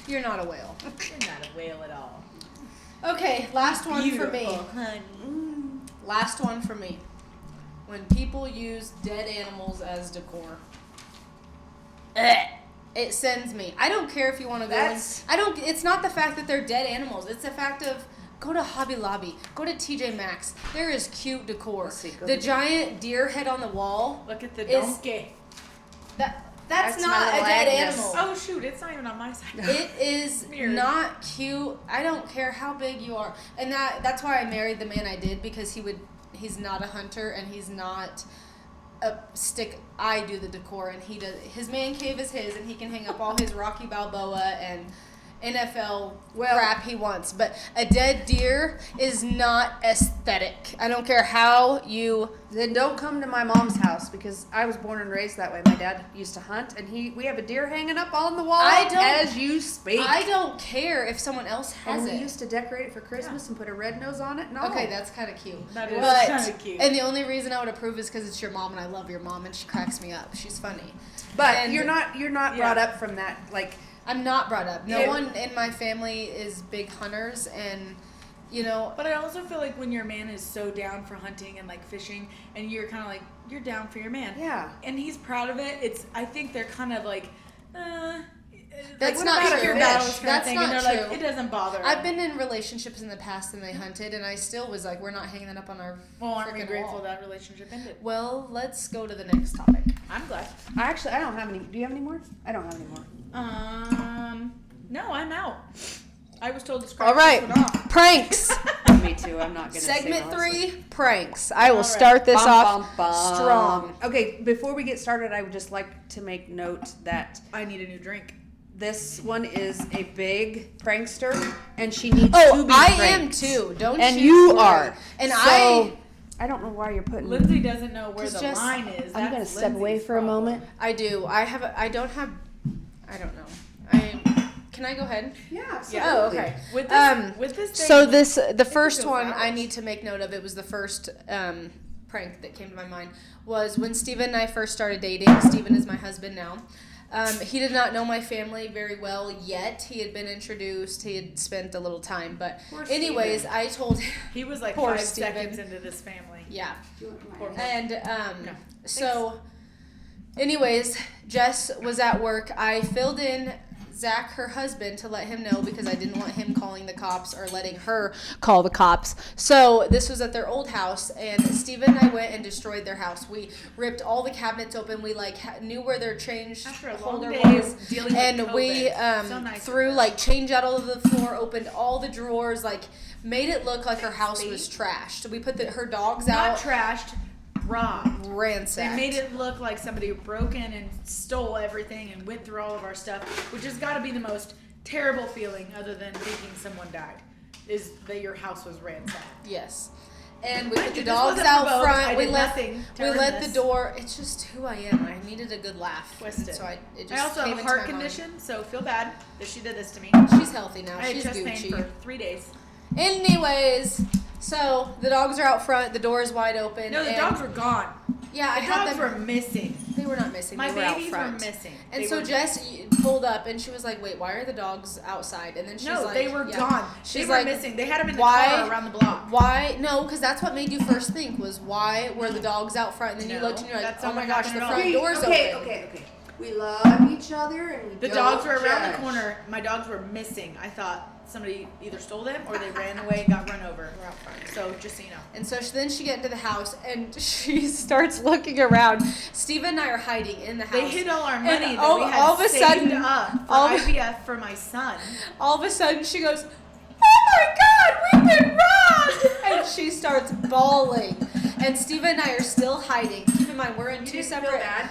You're not a whale. You're not a whale at all. Okay, last one for me. Beautiful, honey. Last one for me. When people use dead animals as decor. It sends me. I don't care if you want to go in. It's not the fact that they're dead animals. It's the fact of go to Hobby Lobby. Go to TJ Maxx. There is cute decor. Let's see, go The to- giant deer head on the wall. Look at the Is- donkey. That's That's not my a little dead Agnes. animal. Oh shoot! It's not even on my side. It is Weird. not cute. I don't care how big you are. And that's why I married the man I did, because he's not a hunter and he's not a stick. I do the decor and he does. His man cave is his and he can hang up all his Rocky Balboa and NFL crap he wants. But a dead deer is not aesthetic. I don't care how you. Then don't come to my mom's house because I was born and raised that way. My dad used to hunt, and we have a deer hanging up on the wall as you speak. I don't care if someone else has and we it. used to decorate it for Christmas and put a red nose on it. No. Okay, that's kind of cute. That is But- kind of cute. And the only reason I would approve is because it's your mom, and I love your mom, and she cracks me up. She's funny. But And- you're not Yeah. brought up from that. Like I'm not brought up. No Yeah. one in my family is big hunters, and you know, But I also feel like when your man is so down for hunting and like fishing, and you're kind of like you're down for your man, yeah. and he's proud of it. I think they're kind of like, That's what not about true. your battles kind of That's thing, not and they're true. like, it doesn't bother. I've been in relationships in the past, and they hunted, and I still was like, we're not hanging that up on our Well, aren't we frickin' grateful wall. that relationship ended? Well, let's go to the next topic. I'm glad. I don't have any. Do you have any more? I don't have any more. No, I'm out. I was told to scratch All right, this one off. pranks. Me too. I'm not gonna. Segment say 3, pranks. I will All right. start this Bum, off bum, bum. strong. Okay, before we get started, I would just like to make note that I need a new drink. This one is a big prankster, and she needs to Oh, be I pranked. am too. Don't And you you worry. are. And So, I don't know why you're putting. Lindsay doesn't know where 'Cause the just- line is. I'm gonna That's step away Lindsay's for a problem. moment. I do. I don't know. Can I go ahead? Yeah, Yeah. Oh, okay. With this thing, So the first go one for I hours. need to make note of. It was the first prank that came to my mind. Was when Steven and I first started dating. Steven is my husband now. He did not know my family very well yet. He had been introduced. He had spent a little time. But Poor anyways, Steven. I told him. he was like Poor 5 Steven. seconds into this family. Yeah. Poor And No. so, anyways, Jess was at work. I filled in Zach, her husband, to let him know because I didn't want him calling the cops or letting her call the cops. So this was at their old house, and Steven and I went and destroyed their house. We ripped all the cabinets open. We knew where their change After a long holder day was, of dealing with and we COVID. So nice of threw her. change out all of the floor, opened all the drawers, made it look like her house was trashed. We put her dogs Not out, trashed, robbed. ransacked. They made it look like somebody broke in and stole everything and went through all of our stuff, which has got to be the most terrible feeling, other than thinking someone died, is that your house was ransacked. Yes. And we Mind put you, the this dogs wasn't out provoked. front. I We did let nothing to we earn let this. the door. It's just who I am. I needed a good laugh. Twisted. So it just I also came have a into heart my mind. condition, so feel bad that she did this to me. She's healthy now. I had She's chest pain Gucci. for 3 days. Anyways, so the dogs are out front. The door is wide open. No, the and- dogs were gone. Yeah, I The had dogs them. were missing. They were not missing. My they were out babies were front. missing. And They so were- Jess pulled up and she was like, "Wait, why are the dogs outside?" And then she's No, like, they were yeah. gone. She's They were like, missing. They had them in the why- car around the block. Why? No, because that's what made you first think was why were the dogs out front? And then you No, looked and you're like, that's "Oh not my what gosh, happened the at all. front door's okay, open." okay. We love each other, and we The don't dogs were around the judge. corner. My dogs were missing. I thought somebody either stole them or they ran away and got run over. We're out front. So just so you know. And so then she get into the house and she starts looking around. Steven and I are hiding in the house. They hid all our money And that we had all of a saved sudden- up for all of- IVF for my son. All of a sudden she goes, "Oh my God, we've been robbed!" And she starts bawling. And Steven and I are still hiding. Keep in mind, we're in You two didn't feel separate. bad?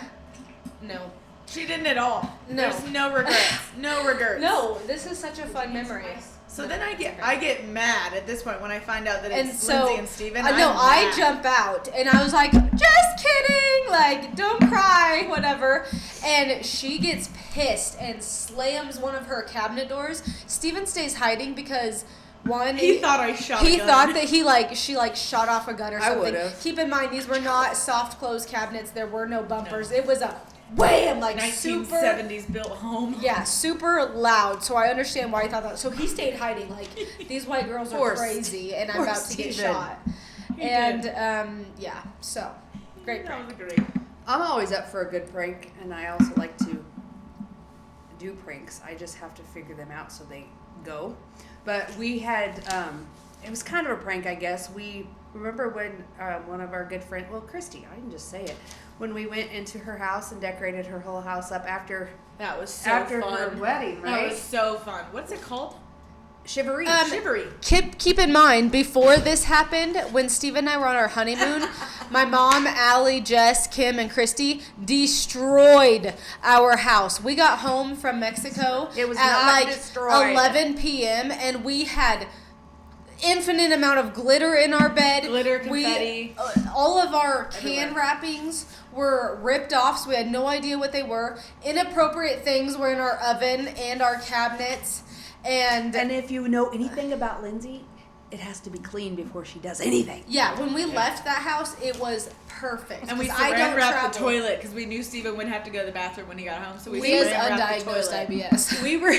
No. She didn't at all. No. There's no regrets. No regrets. No, this is such a fun memory. So then I get mad at this point when I find out that And it's so, Lindsay and Steven. no, I'm I mad. jump out and I was like, "Just kidding, don't cry, whatever." And she gets pissed and slams one of her cabinet doors. Steven stays hiding because one, He thought I shot he a gun. thought that she shot off a gun or I something. would've. Keep in mind these were not soft close cabinets. There were no bumpers. It was a wham, super. 1970s built home. Yeah, super loud. So I understand why he thought that. So he stayed hiding. These white girls are Poor crazy, and I'm poor about to get Steven. shot. He And did. yeah, so great That prank. was great. I'm always up for a good prank, and I also like to do pranks. I just have to figure them out so they go. But we had, it was kind of a prank, I guess. We remember when one of our good friends, well, Christy, I can just say it, when we went into her house and decorated her whole house up after That was so her fun. wedding, That right? was so fun. What's it called? Shivery. Shivery. Keep in mind, before this happened, when Steve and I were on our honeymoon, my mom, Allie, Jess, Kim, and Christy destroyed our house. We got home from Mexico It was at not destroyed. 11 p.m. and we had infinite amount of glitter in our bed. Glitter, confetti. All of our Everywhere. can wrappings were ripped off, so we had no idea what they were. Inappropriate things were in our oven and our cabinets. And if you know anything about Lindsay, it has to be clean before she does anything. yeah, when we left that house, it was perfect. And we 'Cause I saran don't wrapped the travel. toilet because we knew Steven wouldn't have to go to the bathroom when he got home. So we We has saran wrapped the undiagnosed toilet. IBS. We were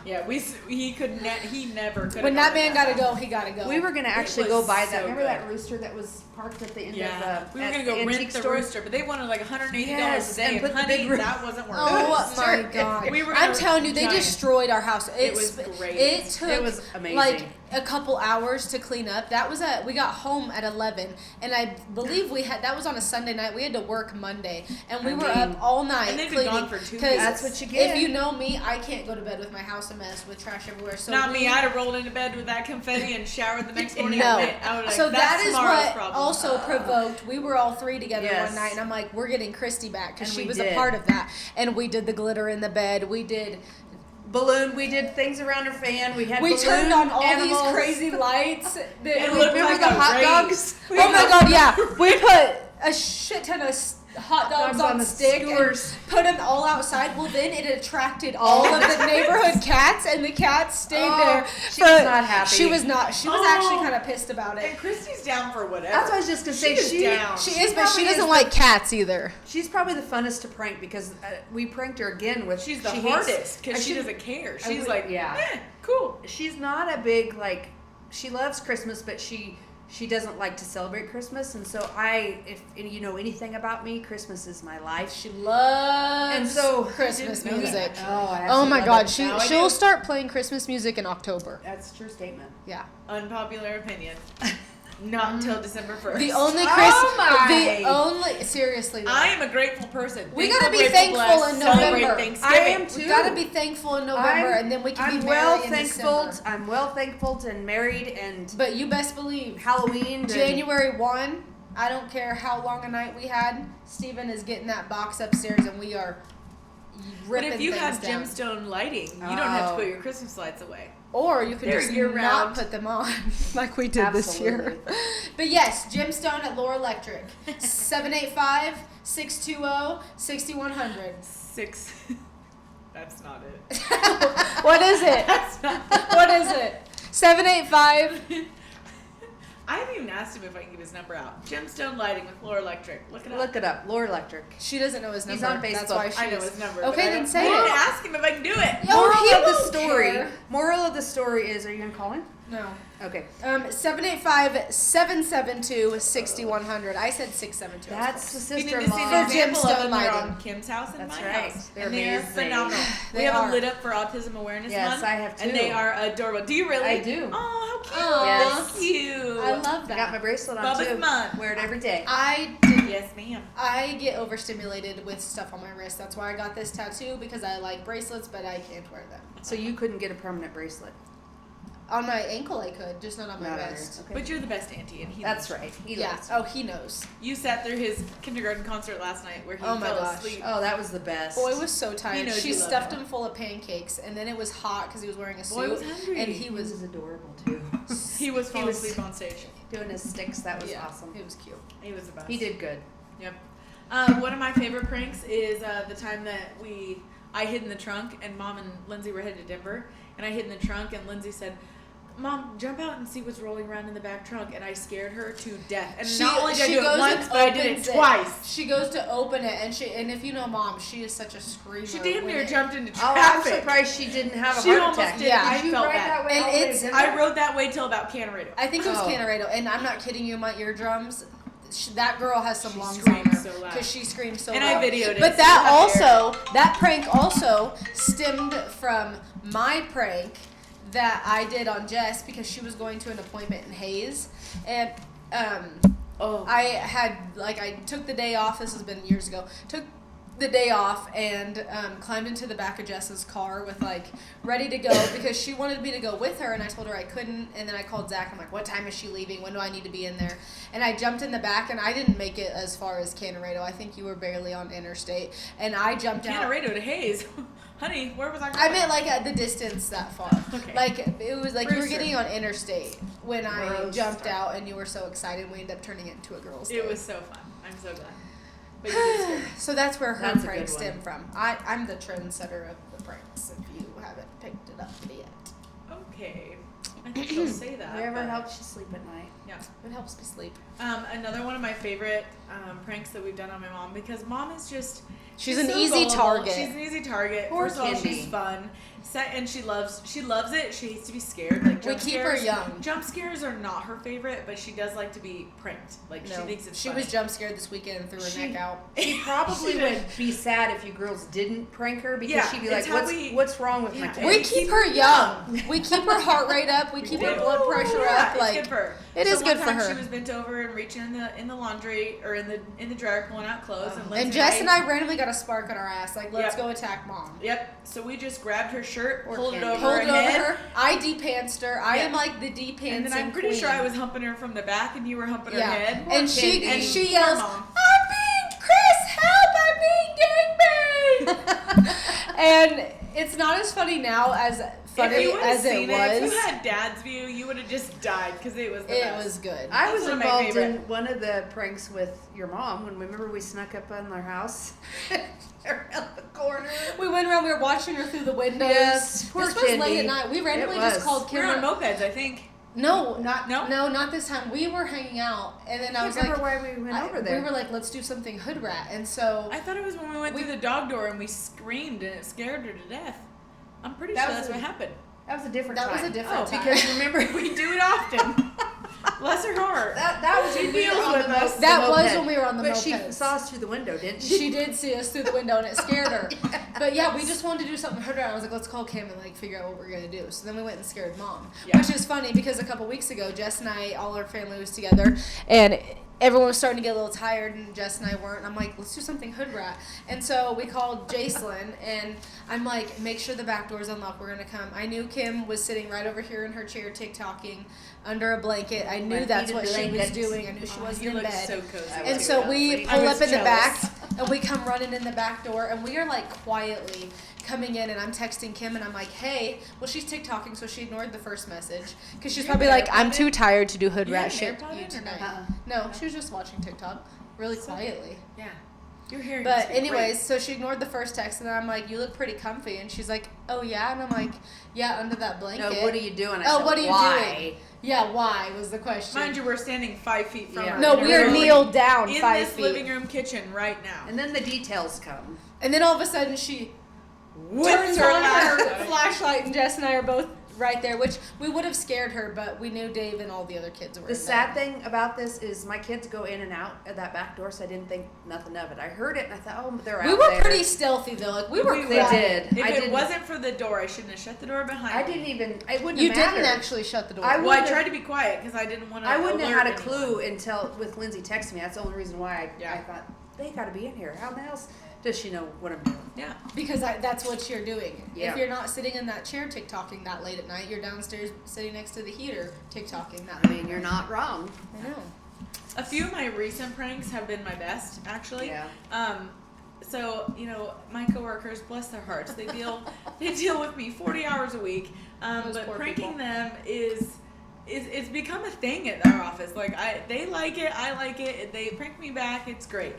He never could. When that man gotta go, he gotta go. we were gonna actually was go buy that. so Remember good. that rooster that was parked at the end Yeah, of the we were at gonna go antique rent the store? rooster, but they wanted like $180 Yes, a day, and and put the honey, big roo- that wasn't worth Oh it. my god! We were I'm gonna telling you, they giant. destroyed our house. It was great. It took It was amazing. like a couple hours to clean up. We got home at 11, and I believe that was on a Sunday night. We had to work Monday, and we were up all night and they've cleaning. been gone for 2 weeks. That's what you get. If you know me, I can't go to bed with my house a mess with trash everywhere. So Not me. I'd have rolled into bed with that confetti and showered the next morning. No. And I would like, So that's that is tomorrow's what problem. also provoked. We were all three together Yes. one night, and I'm like, we're getting Christy back because And she we was did. a part of that. And we did the glitter in the bed. We did. Balloon. We did things around her fan. We had. We balloon turned on all animals. these crazy lights. It looked Remember like the a hot rave. dogs? Oh my god, yeah. We put a shit ton of hot dogs on the stick skewers. and put them all outside. Well, then it attracted all of the neighborhood cats, and the cats stayed there. She was not happy. She was not. She was actually kind of pissed about it. And Christy's down for whatever. That's what I was just gonna say. She is down. She she is, but she probably doesn't is like cats either. She's probably the funnest to prank because we pranked her again with. She's the she hates- hardest because I she should- doesn't care. I She's would- like, yeah. cool. She's not a big like. She loves Christmas, but she doesn't like to celebrate Christmas, and so if you know anything about me, Christmas is my life. She loves And so- Christmas I didn't know that, music. actually. I Oh my absolutely god, love it. Now I she'll do. start playing Christmas music in October. That's a true statement. Yeah. Unpopular opinion. Not until December 1st. The only seriously though. I am a grateful person. We Thankful, gotta be grateful, thankful blessed, in celebrate November. Thanksgiving. I am too. We gotta be thankful in November, and then we can I'm be well merry in thankful. December. I'm well thankful and married and But you best believe, Halloween. and- January 1, I don't care how long a night we had, Steven is getting that box upstairs, and we are But ripping if you things have down. gemstone lighting, you don't have to Oh. put your Christmas lights away. Or you could They're just year-round. not put them on, like we did this year. But yes, Gemstone at Laura Electric, 785-620-6100. 6. That's not it. What is it? That's not. What is it? 785. I haven't even asked him if I can give his number out. Gemstone Lighting with Laura Electric. Look it up. Look it up. Laura Electric. She doesn't know his number. He's on That's Facebook. why she I know is- his number. Okay, but I then don't- say I didn't it. ask him if I can do it. Yo, Moral he of the won't story. care. Moral of the story is: are you gonna call him? No. Okay. 785-772-6100. I said 672. That's the You need to see sister-in-law. an example of Gemstone them. They're lighting. on Kim's house and That's my right. house. They're and they're amazing. phenomenal. They We have are. them lit up for Autism Awareness Yes, Month. I have too. And they are adorable. Do you really? I do. Oh, how cute. Aw. Yes. That's cute. I love I that. got my bracelet on Bubba's too. month. Wear it every day. I Yes, ma'am. get overstimulated with stuff on my wrist. That's why I got this tattoo, because I like bracelets, but I can't wear them. So you couldn't get a permanent bracelet. On my ankle I could, just not on my Not on wrist. yours. Okay. But you're the best auntie, and he That's knows. right. He Yeah. loves. Oh, he knows. You sat through his kindergarten concert last night where he Oh my fell gosh. asleep. Oh, that was the best. Boy was so tired. knows She you love stuffed him. him full of pancakes, and then it was hot because he was wearing a suit. Boy was hungry. And He was adorable too. He was falling was- asleep on stage. Doing his sticks. That was yeah, awesome. He was cute. He was the best. He did good. Yep. One of my favorite pranks is the time that I hid in the trunk and Mom and Lindsay were headed to Denver, and I hid in the trunk and Lindsay said, "Mom, jump out and see what's rolling around in the back trunk," and I scared her to death. And not only did I do it once, but I did it twice. She goes to open it, and if you know Mom, she is such a screamer. She damn when near it- jumped into Oh, I'm traffic. surprised she didn't have a She heart almost attack. did. Yeah. I Did you felt ride bad. that way And all the way to it's- Denver? I rode that way till about Canarito. I think it was Oh. Canarito, and I'm not kidding you. My eardrums. That girl has some She lungs on screams her so loud. because she screams so And loud. I videoed it. But so that you have to air that prank also stemmed from my prank that I did on Jess because she was going to an appointment in Hayes, and Oh. I took the day off. This has been years ago. Took the day off and climbed into the back of Jess's car with ready to go because she wanted me to go with her, and I told her I couldn't. And then I called Zach. I'm like, "What time is she leaving? When do I need to be in there?" And I jumped in the back, and I didn't make it as far as Canarito. I think you were barely on Interstate, and I jumped out. Canarito to Hayes. Honey, where was I going? I meant at the distance that far. Okay. It was you were Brewster. getting on Interstate when I Brewster. jumped out, and you were so excited. We ended up turning it into a girls' day. It was so fun. I'm so glad. But you did scare me. So that's where her That's a pranks good one. stem from. I'm the trendsetter of the pranks, if you haven't picked it up yet. Okay. I think she'll say that. Whatever but- helps you sleep at night. Yeah. It helps me sleep. Another one of my favorite pranks that we've done on my mom, because Mom is just She's an so easy gullible. target. She's an easy target. Poor First of all, Candy. she's fun. And she loves it. She hates to be scared. Like We jump keep her scares. young. Jump scares are not her favorite, but she does like to be pranked. Like she thinks it's She funny. was jump scared this weekend and threw her She- neck out. She probably She would did. be sad if you girls didn't prank her because Yeah, she'd be it's like, how we- what's wrong with my Yeah. kid? We keep keep her her young. We keep her heart rate up. We keep Woo! her blood pressure Yeah, up. Like, it's good for her. it is good for One time her. she was bent over and reaching in the laundry or in the dryer pulling out clothes. And Jess and I randomly got a spark on our ass. Like, let's Yep. go attack mom. Yep. So we just grabbed her shirt, pulled it candy. over Pulled her it over head. her. I de-pantsed her. I Yeah. am like the de-pantsing And then I'm pretty queen. sure I was humping her from the back and you were humping her head. And she Candy. yells, Poor mom. I'm being Chris, help, I'm being gangbanged. And it's not as funny now as funny If you would have as it seen was. it, if you had Dad's view, you would have just died because it was the It best. was good. I That's was one of my involved in favorite. one of the pranks with your mom when remember we snuck up on their house around the corner. We went around, we were watching her through the windows. Yes, poor This was late Cindy. at night. We randomly It just was. called We were Kim. on mopeds, I think. No, No? not this time. We were hanging out, and then I I was remember like, why we went over there. we were like, let's do something hood rat, and so I thought it was when we went through the dog door and we screamed and it scared her to death. I'm pretty That sure was that's a- what happened. that was a different that time. was a different time. because remember We do it often. Bless her heart. that was She when we were deals on with the us. mo- That the was moped. when we were on the But she mopeds. saw us through the window, didn't she? She did see us through the window, and it scared her. But yeah, we just wanted to do something hood rat. I was like, let's call Kim and like figure out what we're gonna do. So then we went and scared mom, Yeah. which is funny because a couple weeks ago, Jess and I, all our family was together, and everyone was starting to get a little tired, and Jess and I weren't. I'm like, let's do something hood rat. And so we called Jacelyn, and I'm like, make sure the back door's unlocked. We're gonna come. I knew Kim was sitting right over here in her chair, TikToking under a blanket. I knew My that's heated what she was blankets. doing. I knew she wasn't You in look bed. so cozy. I And was so too. we I pull was up in the jealous. back, and we come running in the back door, and we are like quietly coming in, and I'm texting Kim, and I'm like, hey, well, she's TikToking, so she ignored the first message, because she's You probably have like, an I'm AirPod too tired to do hood You rat have an shit AirPod in or tonight. no? No, she was just watching TikTok, really quietly. Yeah. Your hair But must be anyways, great. so she ignored the first text, and then I'm like, you look pretty comfy, and she's like, oh yeah, and I'm like, yeah, under that blanket. No, what are you doing? I Oh, said, what are you why? doing? Yeah, why was the question. Mind you, we're standing 5 feet from Yeah. her. No, in we her are living- kneeled down in 5 this feet. living room kitchen right now. And then the details come. And then all of a sudden she Whips turns her on her flashlight. flashlight, and Jess and I are both right there, which we would have scared her, but we knew Dave and all the other kids were The in sad bed. thing about this is my kids go in and out of that back door, so I didn't think nothing of it. I heard it and I thought, oh, they're We out were there. pretty stealthy though. Like we were They quiet. did. If I it didn't- wasn't for the door, I shouldn't have shut the door behind I me. didn't even. It wouldn't You have mattered. didn't actually shut the door. I Well, I wouldn't tried have- to be quiet because I didn't want to. I wouldn't have had a alert clue anyone. until with Lindsay texting me. That's the only reason why I Yeah. thought they got to be in here. How else does she know what I'm doing? Yeah. Because that's what you're doing. Yeah. If you're not sitting in that chair TikToking that late at night, you're downstairs sitting next to the heater TikToking that I late. mean, you're not wrong. I know. A few of my recent pranks have been my best, actually. Yeah. So my coworkers, bless their hearts, they deal with me 40 hours a week. Those But poor pranking people. them is it's become a thing at our office. Like they like it, I like it. They prank me back. It's great.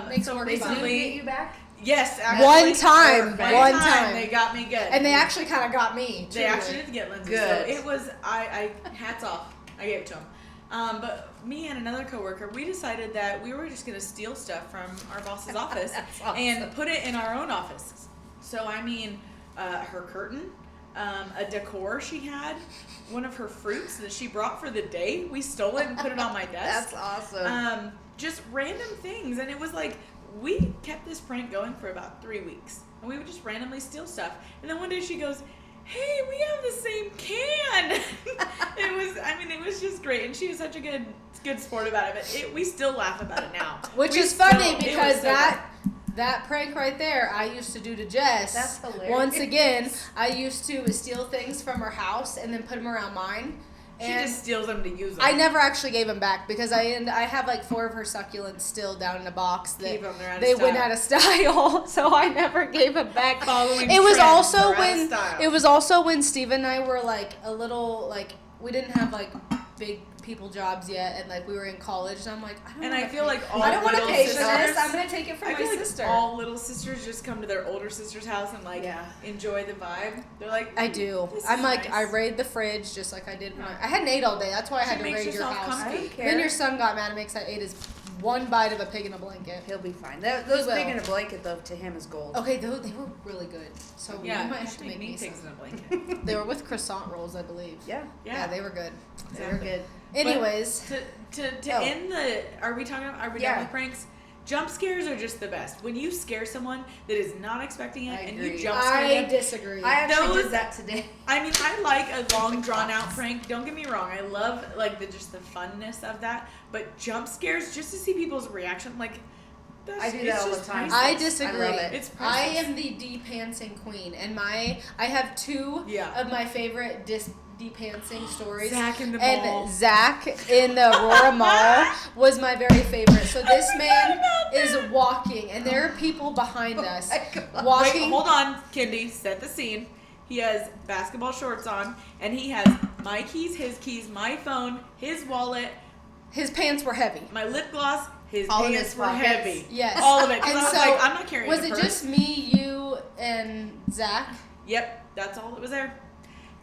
Makes so it work They do fine. get recently, you back? yes, actually, One time. one One time time. they got me good. And they actually kind of got me. They actually did get Lindsay. Good. So it was, I hats off. I gave it to them. But me and another coworker, we decided that we were just going to steal stuff from our boss's office That's awesome. and put it in our own office. So, I mean, her curtain, a decor she had, one of her fruits that she brought for the day, we stole it and put it on my desk. That's awesome. Just random things. And it was like, we kept this prank going for about 3 weeks. And we would just randomly steal stuff. And then one day she goes, hey, we have the same can. It was just great. And she was such a good sport about it. But we still laugh about it now. Which We is still- funny it was because so that prank right there I used to do to Jess. That's hilarious. Once again, I used to steal things from her house and then put them around mine. She And just steals them to use them. I never actually gave them back because I have like 4 of her succulents still down in a box that Keep 'em, they're out of they went style. out of style, so I never gave them back. Following It was trends, also they're out of when style. Steve and I were like a little like we didn't have like big people jobs yet, and like we were in college, and I'm like I feel like all I don't want to little pay for sisters- this. I'm gonna take it from I my feel like sister. all little sisters just come to their older sister's house and like Yeah. enjoy the vibe. They're like, I do. This I'm is like nice. I raid the fridge just like I did when I hadn't ate all day. That's why I had She to makes raid your herself house. I comfy. don't care. Then your son got mad at me because I ate his one bite of a pig in a blanket. He'll be fine. Those will. pig in a blanket, though, to him is gold. Okay, they were really good. So yeah, you might you have should to make me pigs some. in a blanket. They were with croissant rolls, I believe. Yeah. Yeah, they were good. They were Exactly. good. But Anyways, to Oh. end the, are we done Yeah. with pranks? Jump scares are just the best. When you scare someone that is not expecting it and agree. you jump scare I them. disagree. I actually Those- did that today. I mean, I like a long, drawn-out prank. Don't get me wrong. I love, like, just the funness of that. But jump scares, just to see people's reaction, like, that's, I do that it's all the just time. priceless. I disagree. I love it. It's I priceless. am the de-pantsing queen, and I have two Yeah. of my favorite de-pantsing stories. Zach in the mall. And Zach in the Aurora Mall was my very favorite. So this man is walking, and there are people behind us walking. Wait, hold on, Kendi. Set the scene. He has basketball shorts on, and he has my keys, his keys, my phone, his wallet, His pants were heavy. my lip gloss. His All in pants his were pockets. heavy. Yes. All of it. 'Cause And I was so, like, I'm not carrying was a it purse. just me, you, and Zach? Yep, that's all that was there.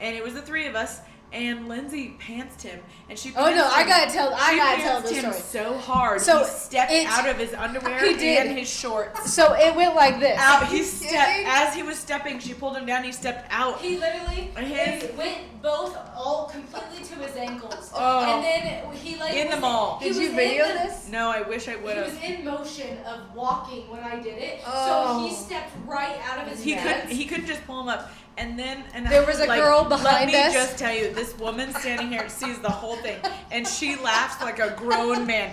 And it was the three of us. And Lindsay pantsed him, and she. Oh, no, pantsed I him- gotta tell she the pantsed him story. so hard. So he stepped it- out of his underwear He did. and his shorts. So it went like this. Out. Are He you stepped kidding? as he was stepping. She pulled him down. He stepped out. He literally His- went both all completely to his ankles. Oh. And then he like In the was- mall. he Did was you in video the- this? No, I wish I would He was have. in motion of walking when I did it. So Oh. he stepped right out of his He pants. couldn't. He couldn't just pull him up. And then, There was a girl behind Let us. me just tell you, this woman standing here sees the whole thing, and she laughs like a grown man,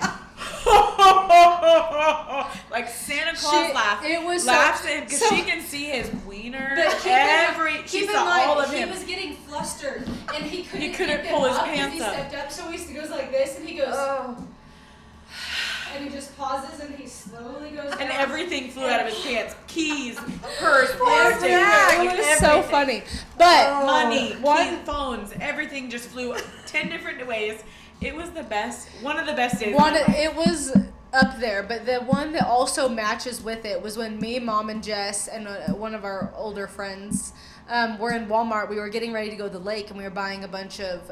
like Santa Claus laugh. It was laughs because so- she can see his wiener. But She keep in saw mind, all of he him. was getting flustered and he couldn't, couldn't get pull them his up 'cause pants he up. stepped up, so he goes like this and he goes Oh. and he just pauses and he slowly goes And down. everything flew out of his pants. Keys, purse, Poor everything. Zach. It Like was so everything. funny. But Oh. Money, One- keys, phones, everything just flew 10 different ways. It was the best. One of the best days of my life. it was up there, but the one that also matches with it was when me, Mom, and Jess, and one of our older friends were in Walmart. We were getting ready to go to the lake, and we were buying a bunch of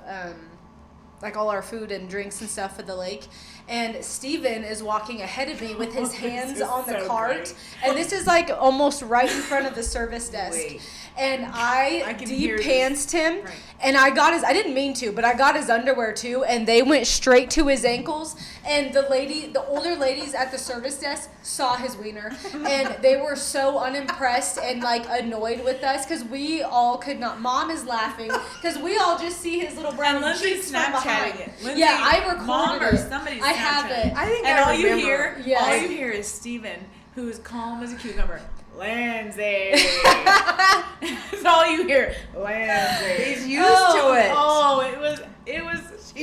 like all our food and drinks and stuff for the lake. And Steven is walking ahead of me with his This hands is on the so cart, great. and this is like almost right in front of the service desk. Wait. And I I can hear this. de-pantsed him, Right. and I didn't mean to, but I got his underwear too, and they went straight to his ankles. And the older ladies at the service desk saw his wiener, and they were so unimpressed and like annoyed with us because we all could not. Mom is laughing because we all just see his little brown And Lindsay's cheeks from behind. Snapchatting it. Lindsay, Yeah, I recorded Mom or it. somebody's I have Snapchatting it. I think And I all you remember. hear, Yes. all you hear is Steven, who is calm as a cucumber. Lindsay. That's all you hear. Lindsay. He's used to it. Oh, it was. He it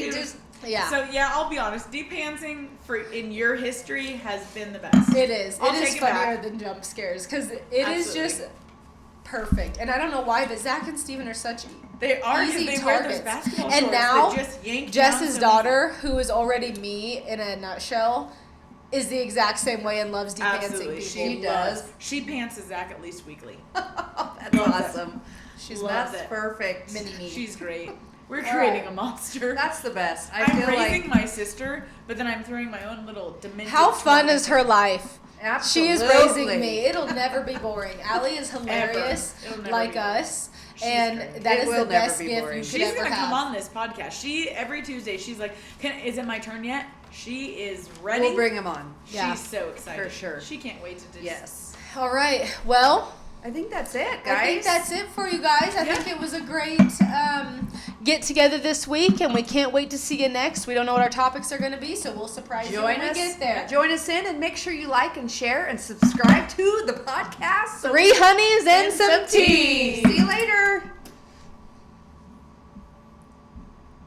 was- just Yeah. So yeah, I'll be honest. De-pantsing for in your history has been the best. It is. I'll It is take it funnier back. than jump scares because it is Absolutely. just perfect. And I don't know why, but Zach and Steven are such They are because easy they wear targets. those basketball And shorts now, that just yank Jess's down so daughter, who is already me in a nutshell, is the exact same way and loves easy. de-pantsing Absolutely, people. She loves- does. She pants Zach at least weekly. That's Loves it. awesome. She's Loves That's it. perfect. mini me. She's great. We're All creating right. a monster. That's the best. I I'm feel raising like my sister, but then I'm throwing my own little demented. How fun twin. is her life? She is absolutely. raising me. It'll never be boring. Allie is hilarious, It'll never like be boring. us, She's and great. that It is will the never best be gift boring. you could She's ever gonna have. come on this podcast. She every Tuesday she's like, is it my turn yet? She is ready. We'll bring him on. Yeah. She's so excited. For sure. She can't wait to just Yes. All right. Well, I think that's it, guys. I think that's it for you guys. I Yeah. think it was a great get together this week, and we can't wait to see you next. We don't know what our topics are going to be, so we'll surprise you Join when us. we get there. Join us in and make sure you like and share and subscribe to the podcast. 3 honeys and some tea. See you later.